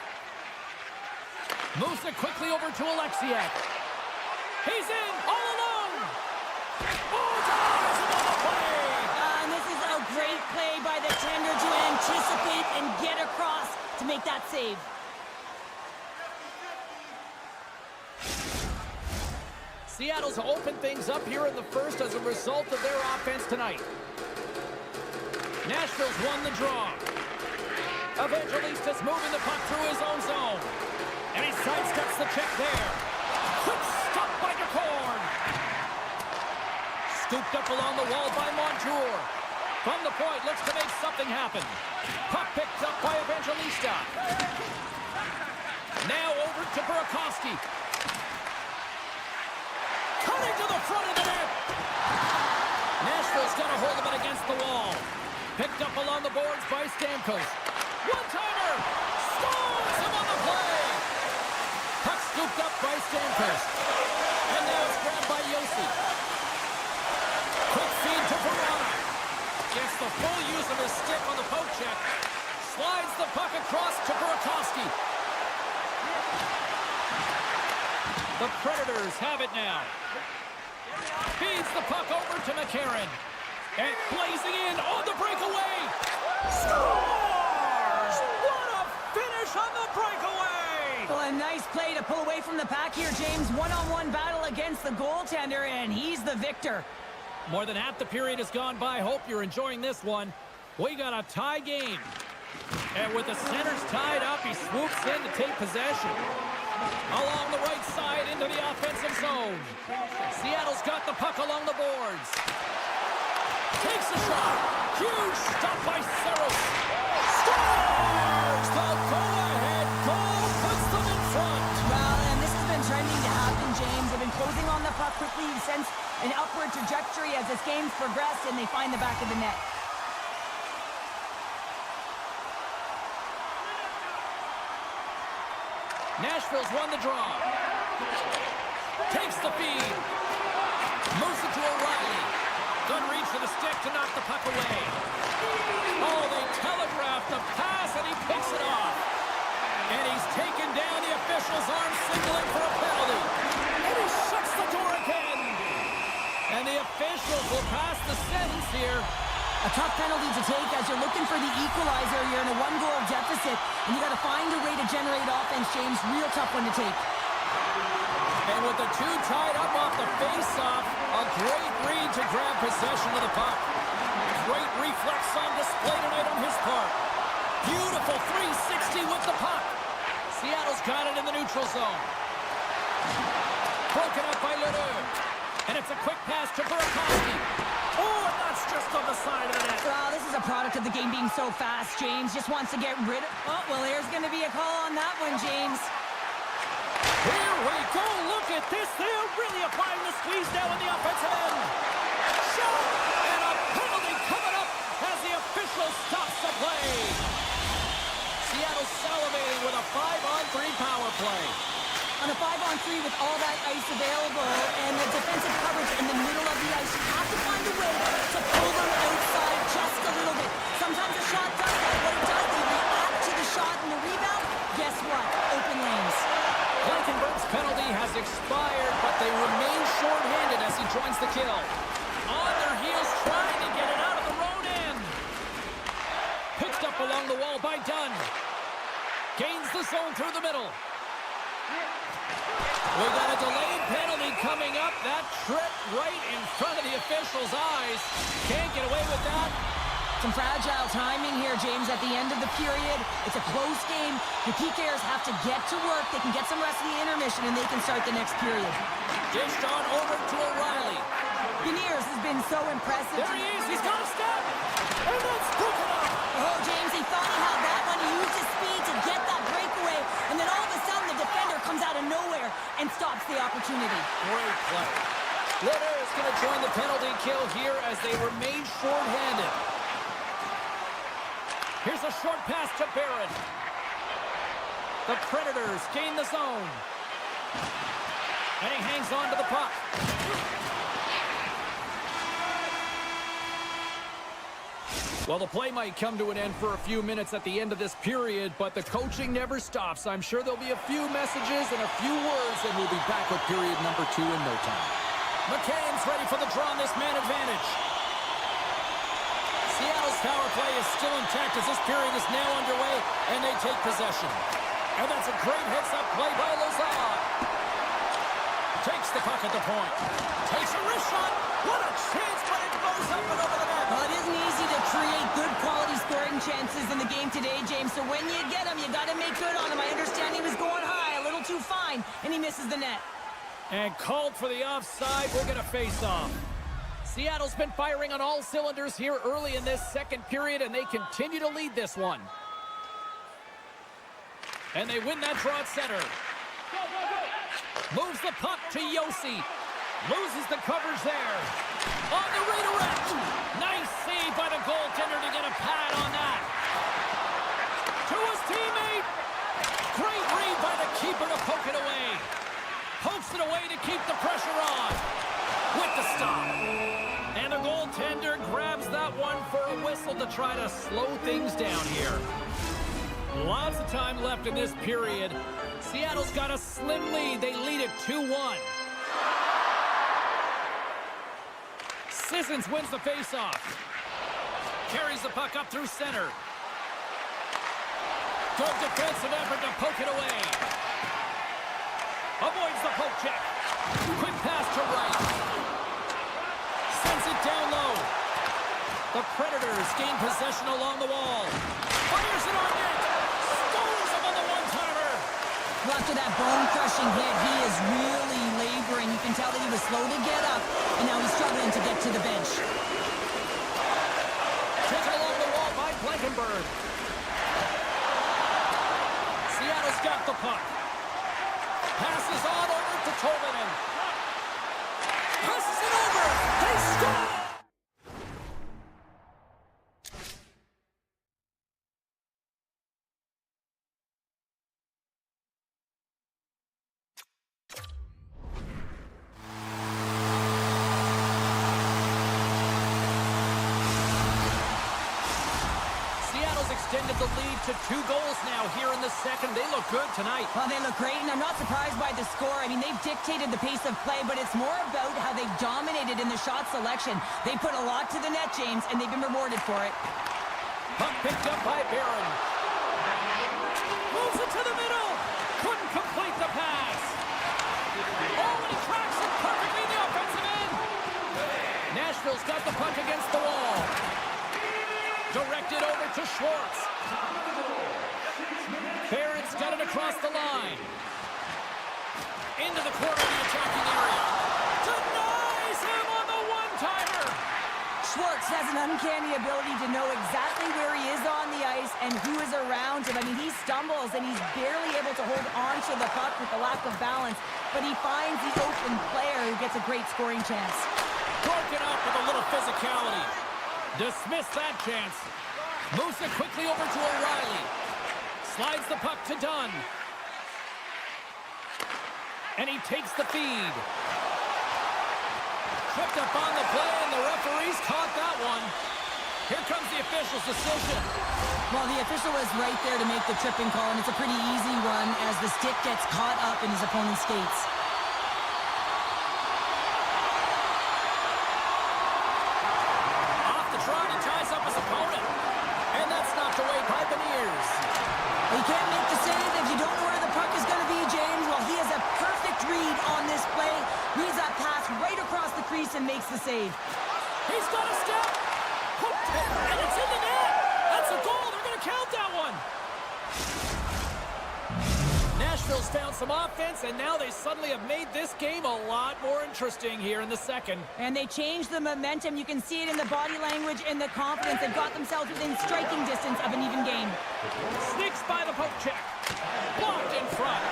Moves it quickly over to Alexiak. He's in all alone. Oh, dives on the play. And this is a great play by the tender to anticipate and get across to make that save. Seattle's opened things up here in the first as a result of their offense tonight. Nashville's won the draw. Evangelista's moving the puck through his own zone. And he sidesteps the check there. Quick stop by DeCorn. Scooped up along the wall by Montour. From the point, looks to make something happen. Puck picked up by Evangelista. Now over to Burakovsky. Coming to the front of the net. Nashville's got a hold of it against the wall. Picked up along the boards by Stamkos. One-timer! Scores him on the play! Puck scooped up by Stamkos. And now it's grabbed by Yossi. Quick feed to Verona. Gets the full use of his stick on the poke check. Slides the puck across to Burakovsky. The Predators have it now. Feeds the puck over to McCarron. And blazing in on the breakaway. Scores! What a finish on the breakaway! Well, a nice play to pull away from the pack here, James. One-on-one battle against the goaltender, and he's the victor. More than half the period has gone by. Hope you're enjoying this one. We got a tie game. And with the centers tied up, he swoops in to take possession. Along the right side into the offensive zone. Seattle's got the puck along the boards. Takes a shot. Huge stop by Saros. Scores! The go-ahead goal puts them in front. Well, and this has been trending to happen, James. They've been closing on the puck quickly since an upward trajectory as this game's progressed, and they find the back of the net. Nashville's won the draw. Takes the feed. Moves it to O'Reilly. Good reach to the stick to knock the puck away. Oh, they telegraphed the pass, and he picks it off. And he's taken down. The official's arm signaling for a penalty. And he shuts the door again. And the officials will pass the sentence here. A tough penalty to take as you're looking for the equalizer. You're in a one-goal deficit, and you got to find a way to generate offense, James. Real tough one to take. And with the two tied up off the face-off, a great read to grab possession of the puck. Great reflex on display tonight on his part. Beautiful 360 with the puck. Seattle's got it in the neutral zone. Broken up by Ledoux. And it's a quick pass to Burakovsky. Oh, and that's just on the side of the net. Well, this is a product of the game being so fast, James. Just wants to get rid of... Oh, well, there's going to be a call on that one, James. Here we go. Look at this. They're really applying the squeeze now in the offensive end. Shot! And a penalty coming up as the official stops the play. Seattle salivating with a 5-on-3 power play. On a 5-on-3 with all that ice available and the defensive coverage in the middle of the ice, you have to find a way to pull them outside just a little bit. Sometimes a shot does that. What it does, they react to the shot and the rebound. Guess what? Open lanes. Blankenberg's penalty has expired, but they remain short-handed as he joins the kill. On their heels, trying to get it out of the road end. Picked up along the wall by Dunn. Gains the zone through the middle. We got a delayed penalty coming up. That trip right in front of the official's eyes. Can't get away with that. Some fragile timing here, James, at the end of the period. It's a close game. The PKers have to get to work. They can get some rest in the intermission, and they can start the next period. Dished on over to O'Reilly. Beniers has been so impressive. There he is. He's got a step. And that's broken up. Oh, James, he thought he had that one. He used his speed to get that breakaway, and then all of a sudden the defender comes out of nowhere and stops the opportunity. Great play. Litter is going to join the penalty kill here as they remain short-handed. Here's a short pass to Barron. The Predators gain the zone. And he hangs on to the puck. Well, the play might come to an end for a few minutes at the end of this period, but the coaching never stops. I'm sure there'll be a few messages and a few words, and we'll be back with period number 2 in no time. McCann's ready for the draw on this man advantage. Seattle's power play is still intact as this period is now underway, and they take possession. And that's a great heads-up play by Lazar. Takes the puck at the point. Takes a wrist shot. What a chance, but it goes up and over the net. Well, it isn't easy to create good quality scoring chances in the game today, James. So when you get them, you got to make good on them. I understand he was going high, a little too fine, and he misses the net. And called for the offside. We're going to face off. Seattle's been firing on all cylinders here early in this second period, and they continue to lead this one. And they win that draw at center. Moves the puck to Yossi. Loses the coverage there. On the redirect. Nice save by the goaltender to get a pad on that. To his teammate. Great read by the keeper to poke it away. Pokes it away to keep the pressure on. With the stop. And the goaltender grabs that one for a whistle to try to slow things down here. Lots of time left in this period. Seattle's got a slim lead. They lead it 2-1. Sissons wins the faceoff. Carries the puck up through center. Good defensive effort to poke it away. Avoids the poke check. Quick pass to right. Sends it down low. The Predators gain possession along the wall. Fires it on net. Scores him on the one-timer. After that bone-crushing hit, he is really laboring. You can tell that he was slow to get up, and now he's struggling to get to the bench. Taken along the wall by Blankenberg. Seattle's got the puck. Passes on over to Tolvanen. Passes it over. They score! Extended the lead to 2 goals now here in the second. They look good tonight. Well, they look great, and I'm not surprised by the score. I mean, they've dictated the pace of play, but it's more about how they've dominated in the shot selection. They put a lot to the net, James, and they've been rewarded for it. Puck picked up by Barron. Moves it to the middle. Couldn't complete the pass. Oh, and he tracks it perfectly in the offensive end. Nashville's got the puck against the wall. Directed over to Schwartz. Barrett's got it across the line. Into the corner of the attacking area. Denies him on the one-timer. Schwartz has an uncanny ability to know exactly where he is on the ice and who is around him. I mean, he stumbles and he's barely able to hold on to the puck with the lack of balance, but he finds the open player who gets a great scoring chance. Broken up with a little physicality. Dismissed that chance. Moves it quickly over to O'Reilly. Slides the puck to Dunn. And he takes the feed. Tripped up on the play, and the referees caught that one. Here comes the official's decision. Well, the official was right there to make the tripping call, and it's a pretty easy one as the stick gets caught up in his opponent's skates. He can't make the save if you don't know where the puck is going to be, James. Well, he has a perfect read on this play. Reads that pass right across the crease and makes the save. He's got a step. Poked it, and it's in the net. That's a goal. They're going to count that one. Nashville's found some offense, and now they suddenly have made this game a lot more interesting here in the second. And they changed the momentum. You can see it in the body language and the confidence. They've got themselves within striking distance of an even game. Sneaks by the poke check. Blocked in front.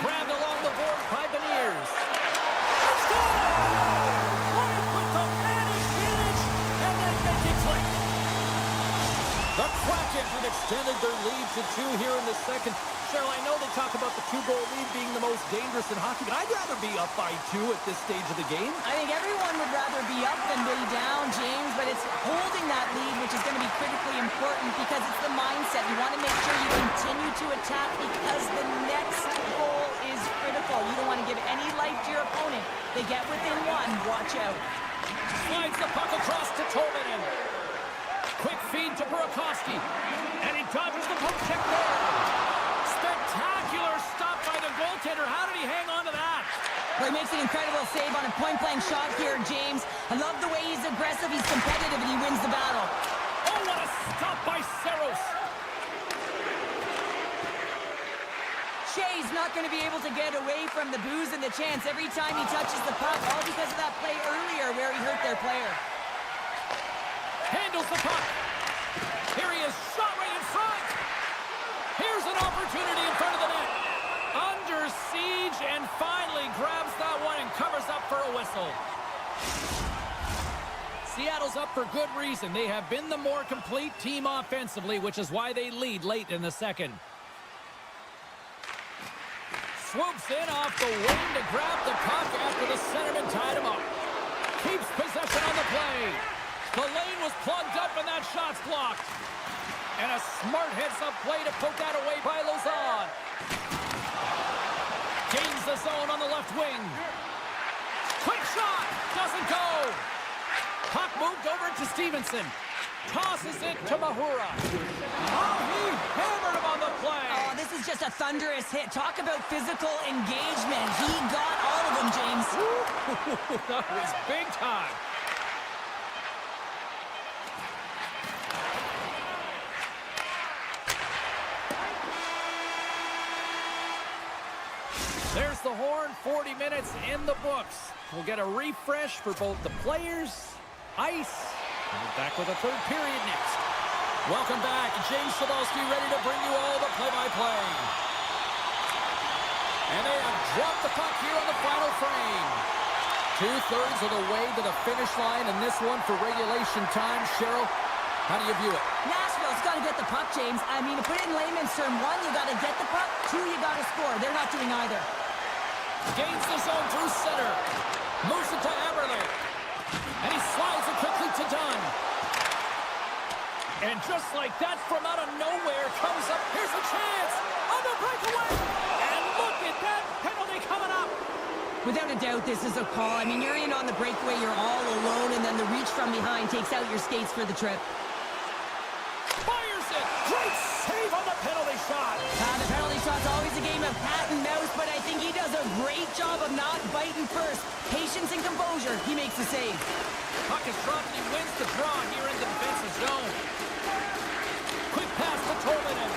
Grabbed along the board by Beniers. Score! Right with the advantage, and then make it click. The Kraken have extended their lead to 2 here in the second. Cheryl, I know they talk about the 2-goal lead being the most dangerous in hockey, but I'd rather be up by 2 at this stage of the game. I think everyone would rather be up than be down, James, but it's holding that lead which is going to be critically important because it's the mindset. You want to make sure you continue to attack because the next goal is critical. You don't want to give any life to your opponent. They get within 1, watch out. Slides the puck across to Tolvanen. Quick feed to Burakovsky, and he dodges the poke check there. Spectacular stop by the goaltender. How did he hang on to that? Well, he makes an incredible save on a point-blank shot here, James. I love the way he's aggressive, he's competitive, and he wins the battle. Oh, what a stop by Saros. Shea's not going to be able to get away from the booze and the chance every time he touches the puck, all because of that play earlier where he hurt their player. Handles the puck. Here he is, shot right in front. Here's an opportunity in front of the net. Under siege, and finally grabs that one and covers up for a whistle. Seattle's up for good reason. They have been the more complete team offensively, which is why they lead late in the second. Swoops in off the wing to grab the puck after the centerman tied him up. Keeps possession on the play. The lane was plugged up and that shot's blocked. And a smart heads-up play to poke that away by Lausanne. Gains the zone on the left wing. Quick shot! Doesn't go! Puck moved over to Stevenson. Tosses it to Mahura. Oh, he hammered him on the play. Oh, this is just a thunderous hit. Talk about physical engagement. He got all of them, James. That was big time. There's the horn, 40 minutes in the books. We'll get a refresh for both the players, ice, and we're back with a third period next. Welcome back. James Cebulski ready to bring you all the play-by-play. And they have dropped the puck here on the final frame. 2/3 of the way to the finish line, and this one for regulation time. Cheryl, how do you view it? Nashville's got to get the puck, James. I mean, to put it in layman's term, 1, you got to get the puck. 2, you got to score. They're not doing either. Gains the zone through center. Moves it to Eberle. And he slides it quickly to Dunn. And just like that, from out of nowhere, comes up. Here's a chance on the breakaway. And look at that penalty coming up. Without a doubt, this is a call. I mean, you're in on the breakaway, you're all alone, and then the reach from behind takes out your skates for the trip. Fires it. Great save on the penalty shot. The penalty shot's always a game of cat and mouse, but I think he does a great job of not biting first. Patience and composure, he makes the save. Puck is dropped and he wins the draw here in the defensive zone. Quick pass to Tolvanen.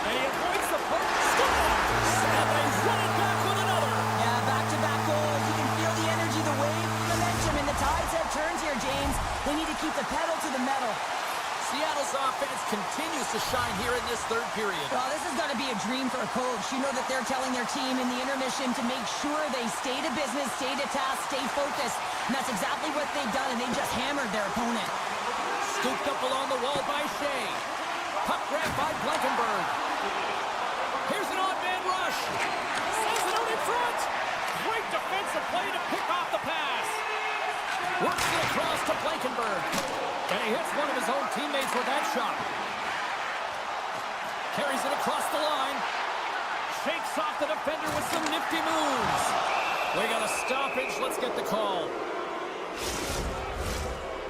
And he avoids the puck. Scores! And they run it back with another. Yeah, back-to-back goals. You can feel the energy, the wave, the momentum, and the tides have turned here, James. They need to keep the pedal to the metal. Seattle's offense continues to shine here in this third period. Well, this has got to be a dream for a coach. You know that they're telling their team in the intermission to make sure they stay to business, stay to task, stay focused. And that's exactly what they've done, and they just hammered their opponent. Scooped up along the wall by Shea. Puck grabbed by Blankenberg. Here's an odd man rush. Sends it out in front. Great defensive play to pick off the pass. Works it across to Blankenberg. And he hits one of his own teammates with that shot. Carries it across the line. Shakes off the defender with some nifty moves. We got a stoppage. Let's get the call.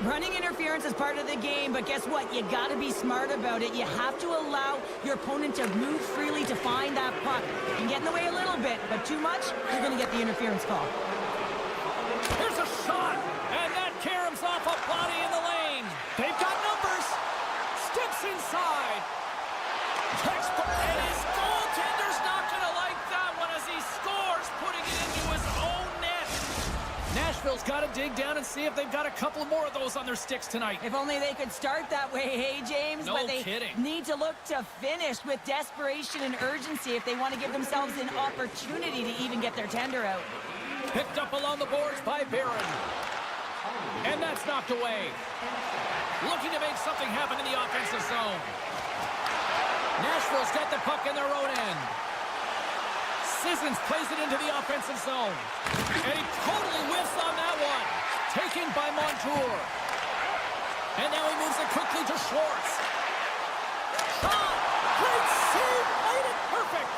Running interference is part of the game, but guess what? You got to be smart about it. You have to allow your opponent to move freely to find that puck. You can get in the way a little bit, but too much, you're going to get the interference call. Here's a shot, and that caroms off a body in the lane. They've got numbers. Steps inside. And his goaltender's not going to like that one as he scores, putting it into his own net. Nashville's got to dig down and see if they've got a couple more of those on their sticks tonight. If only they could start that way, hey, James. No but they kidding. need to look to finish with desperation and urgency if they want to give themselves an opportunity to even get their tender out. Picked up along the boards by Barron. And that's knocked away. Looking to make something happen in the offensive zone. Nashville's got the puck in their own end. Sissons plays it into the offensive zone. And he totally whiffs on that one. Taken by Montour. And now he moves it quickly to Schwartz. Shot! Great save! Made it perfect!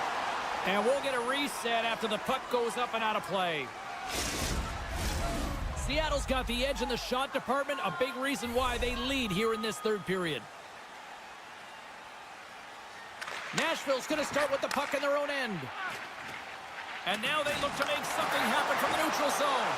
And we'll get a reset after the puck goes up and out of play. Seattle's got the edge in the shot department, a big reason why they lead here in this third period. Nashville's going to start with the puck in their own end. And now they look to make something happen from the neutral zone.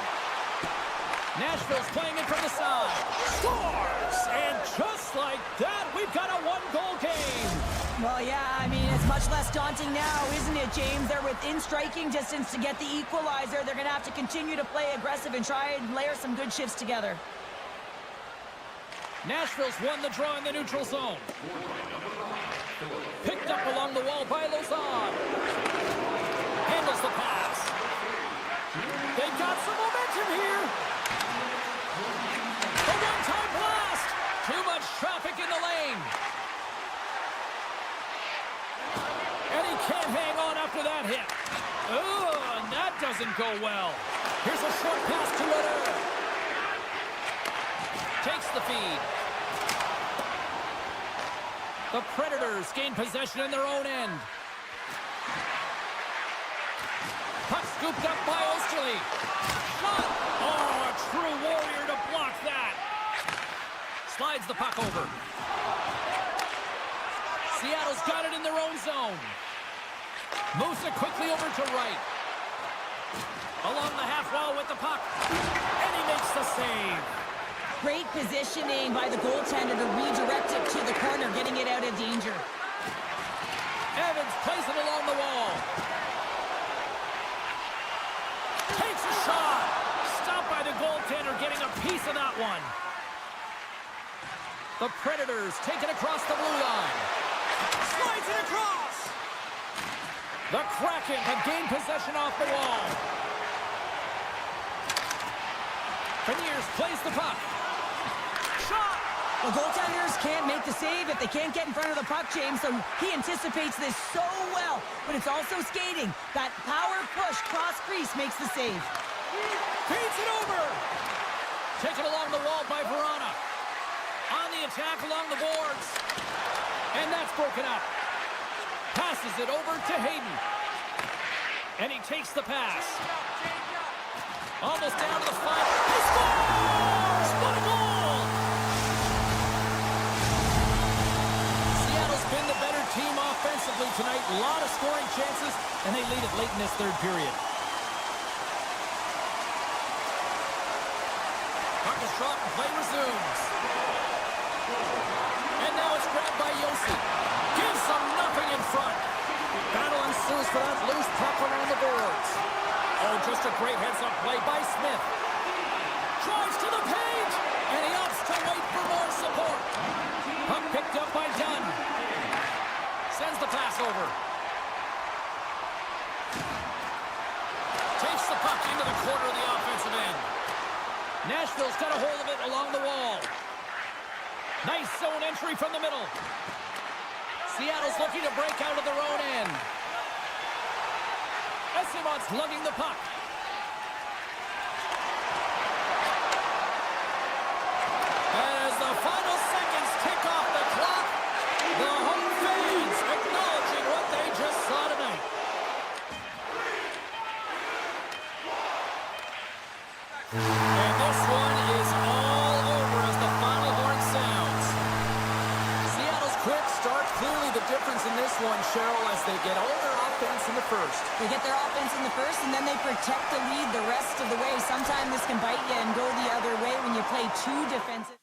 Nashville's playing it from the side. Scores! And just like that, we've got a one-goal game. Well, yeah, I mean, it's much less daunting now, isn't it, James? They're within striking distance to get the equalizer. They're going to have to continue to play aggressive and try and layer some good shifts together. Nashville's won the draw in the neutral zone. Picked up along the wall by Lozon. Handles the pass. They've got some momentum here. A one-time blast. Too much traffic in the lane. And he can't hang on after that hit. Oh, and that doesn't go well. Here's a short pass to Ritter. Takes the feed. The Predators gain possession in their own end. Puck scooped up by Osterley. Shot! Oh, a true warrior to block that. Slides the puck over. Seattle's got it in their own zone. Moves it quickly over to right. Along the half wall with the puck. And he makes the save. Great positioning by the goaltender to redirect it to the corner, getting it out of danger. Evans plays it along the wall. Takes a shot. Stopped by the goaltender, getting a piece of that one. The Predators take it across the blue line. Slides it across. The Kraken have gained possession off the wall. Beniers plays the puck. Shot! The goaltenders can't make the save if they can't get in front of the puck, James, so he anticipates this so well. But it's also skating. That power push cross crease makes the save. Feeds it over! Taken along the wall by Verona. On the attack along the boards. And that's broken up. Passes it over to Hayden. And he takes the pass. Almost down to the final. He scores! What a goal! Seattle's been the better team offensively tonight. A lot of scoring chances, and they lead it late in this third period. Puck is dropped and play resumes. And now it's grabbed by Yossi. Gives them nothing in front. Battle ensues for that loose puck around the boards. Oh, just a great heads-up play by Smith. Drives to the paint, and he opts to wait for more support. Puck picked up by Dunn. Sends the pass over. Takes the puck into the corner of the offensive end. Nashville's got a hold of it along the wall. Nice zone entry from the middle. Seattle's looking to break out of their own end. Esimon's lugging the puck. As the final seconds tick off the clock, the home fans acknowledging what they just saw tonight. And this one is all over as the final horn sounds. Seattle's quick start, clearly the difference in this one, Cheryl, as they get all their offense in the first. They get their offense in the first, and then they protect the lead the rest of the way. Sometimes this can bite you and go the other way when you play two defensive.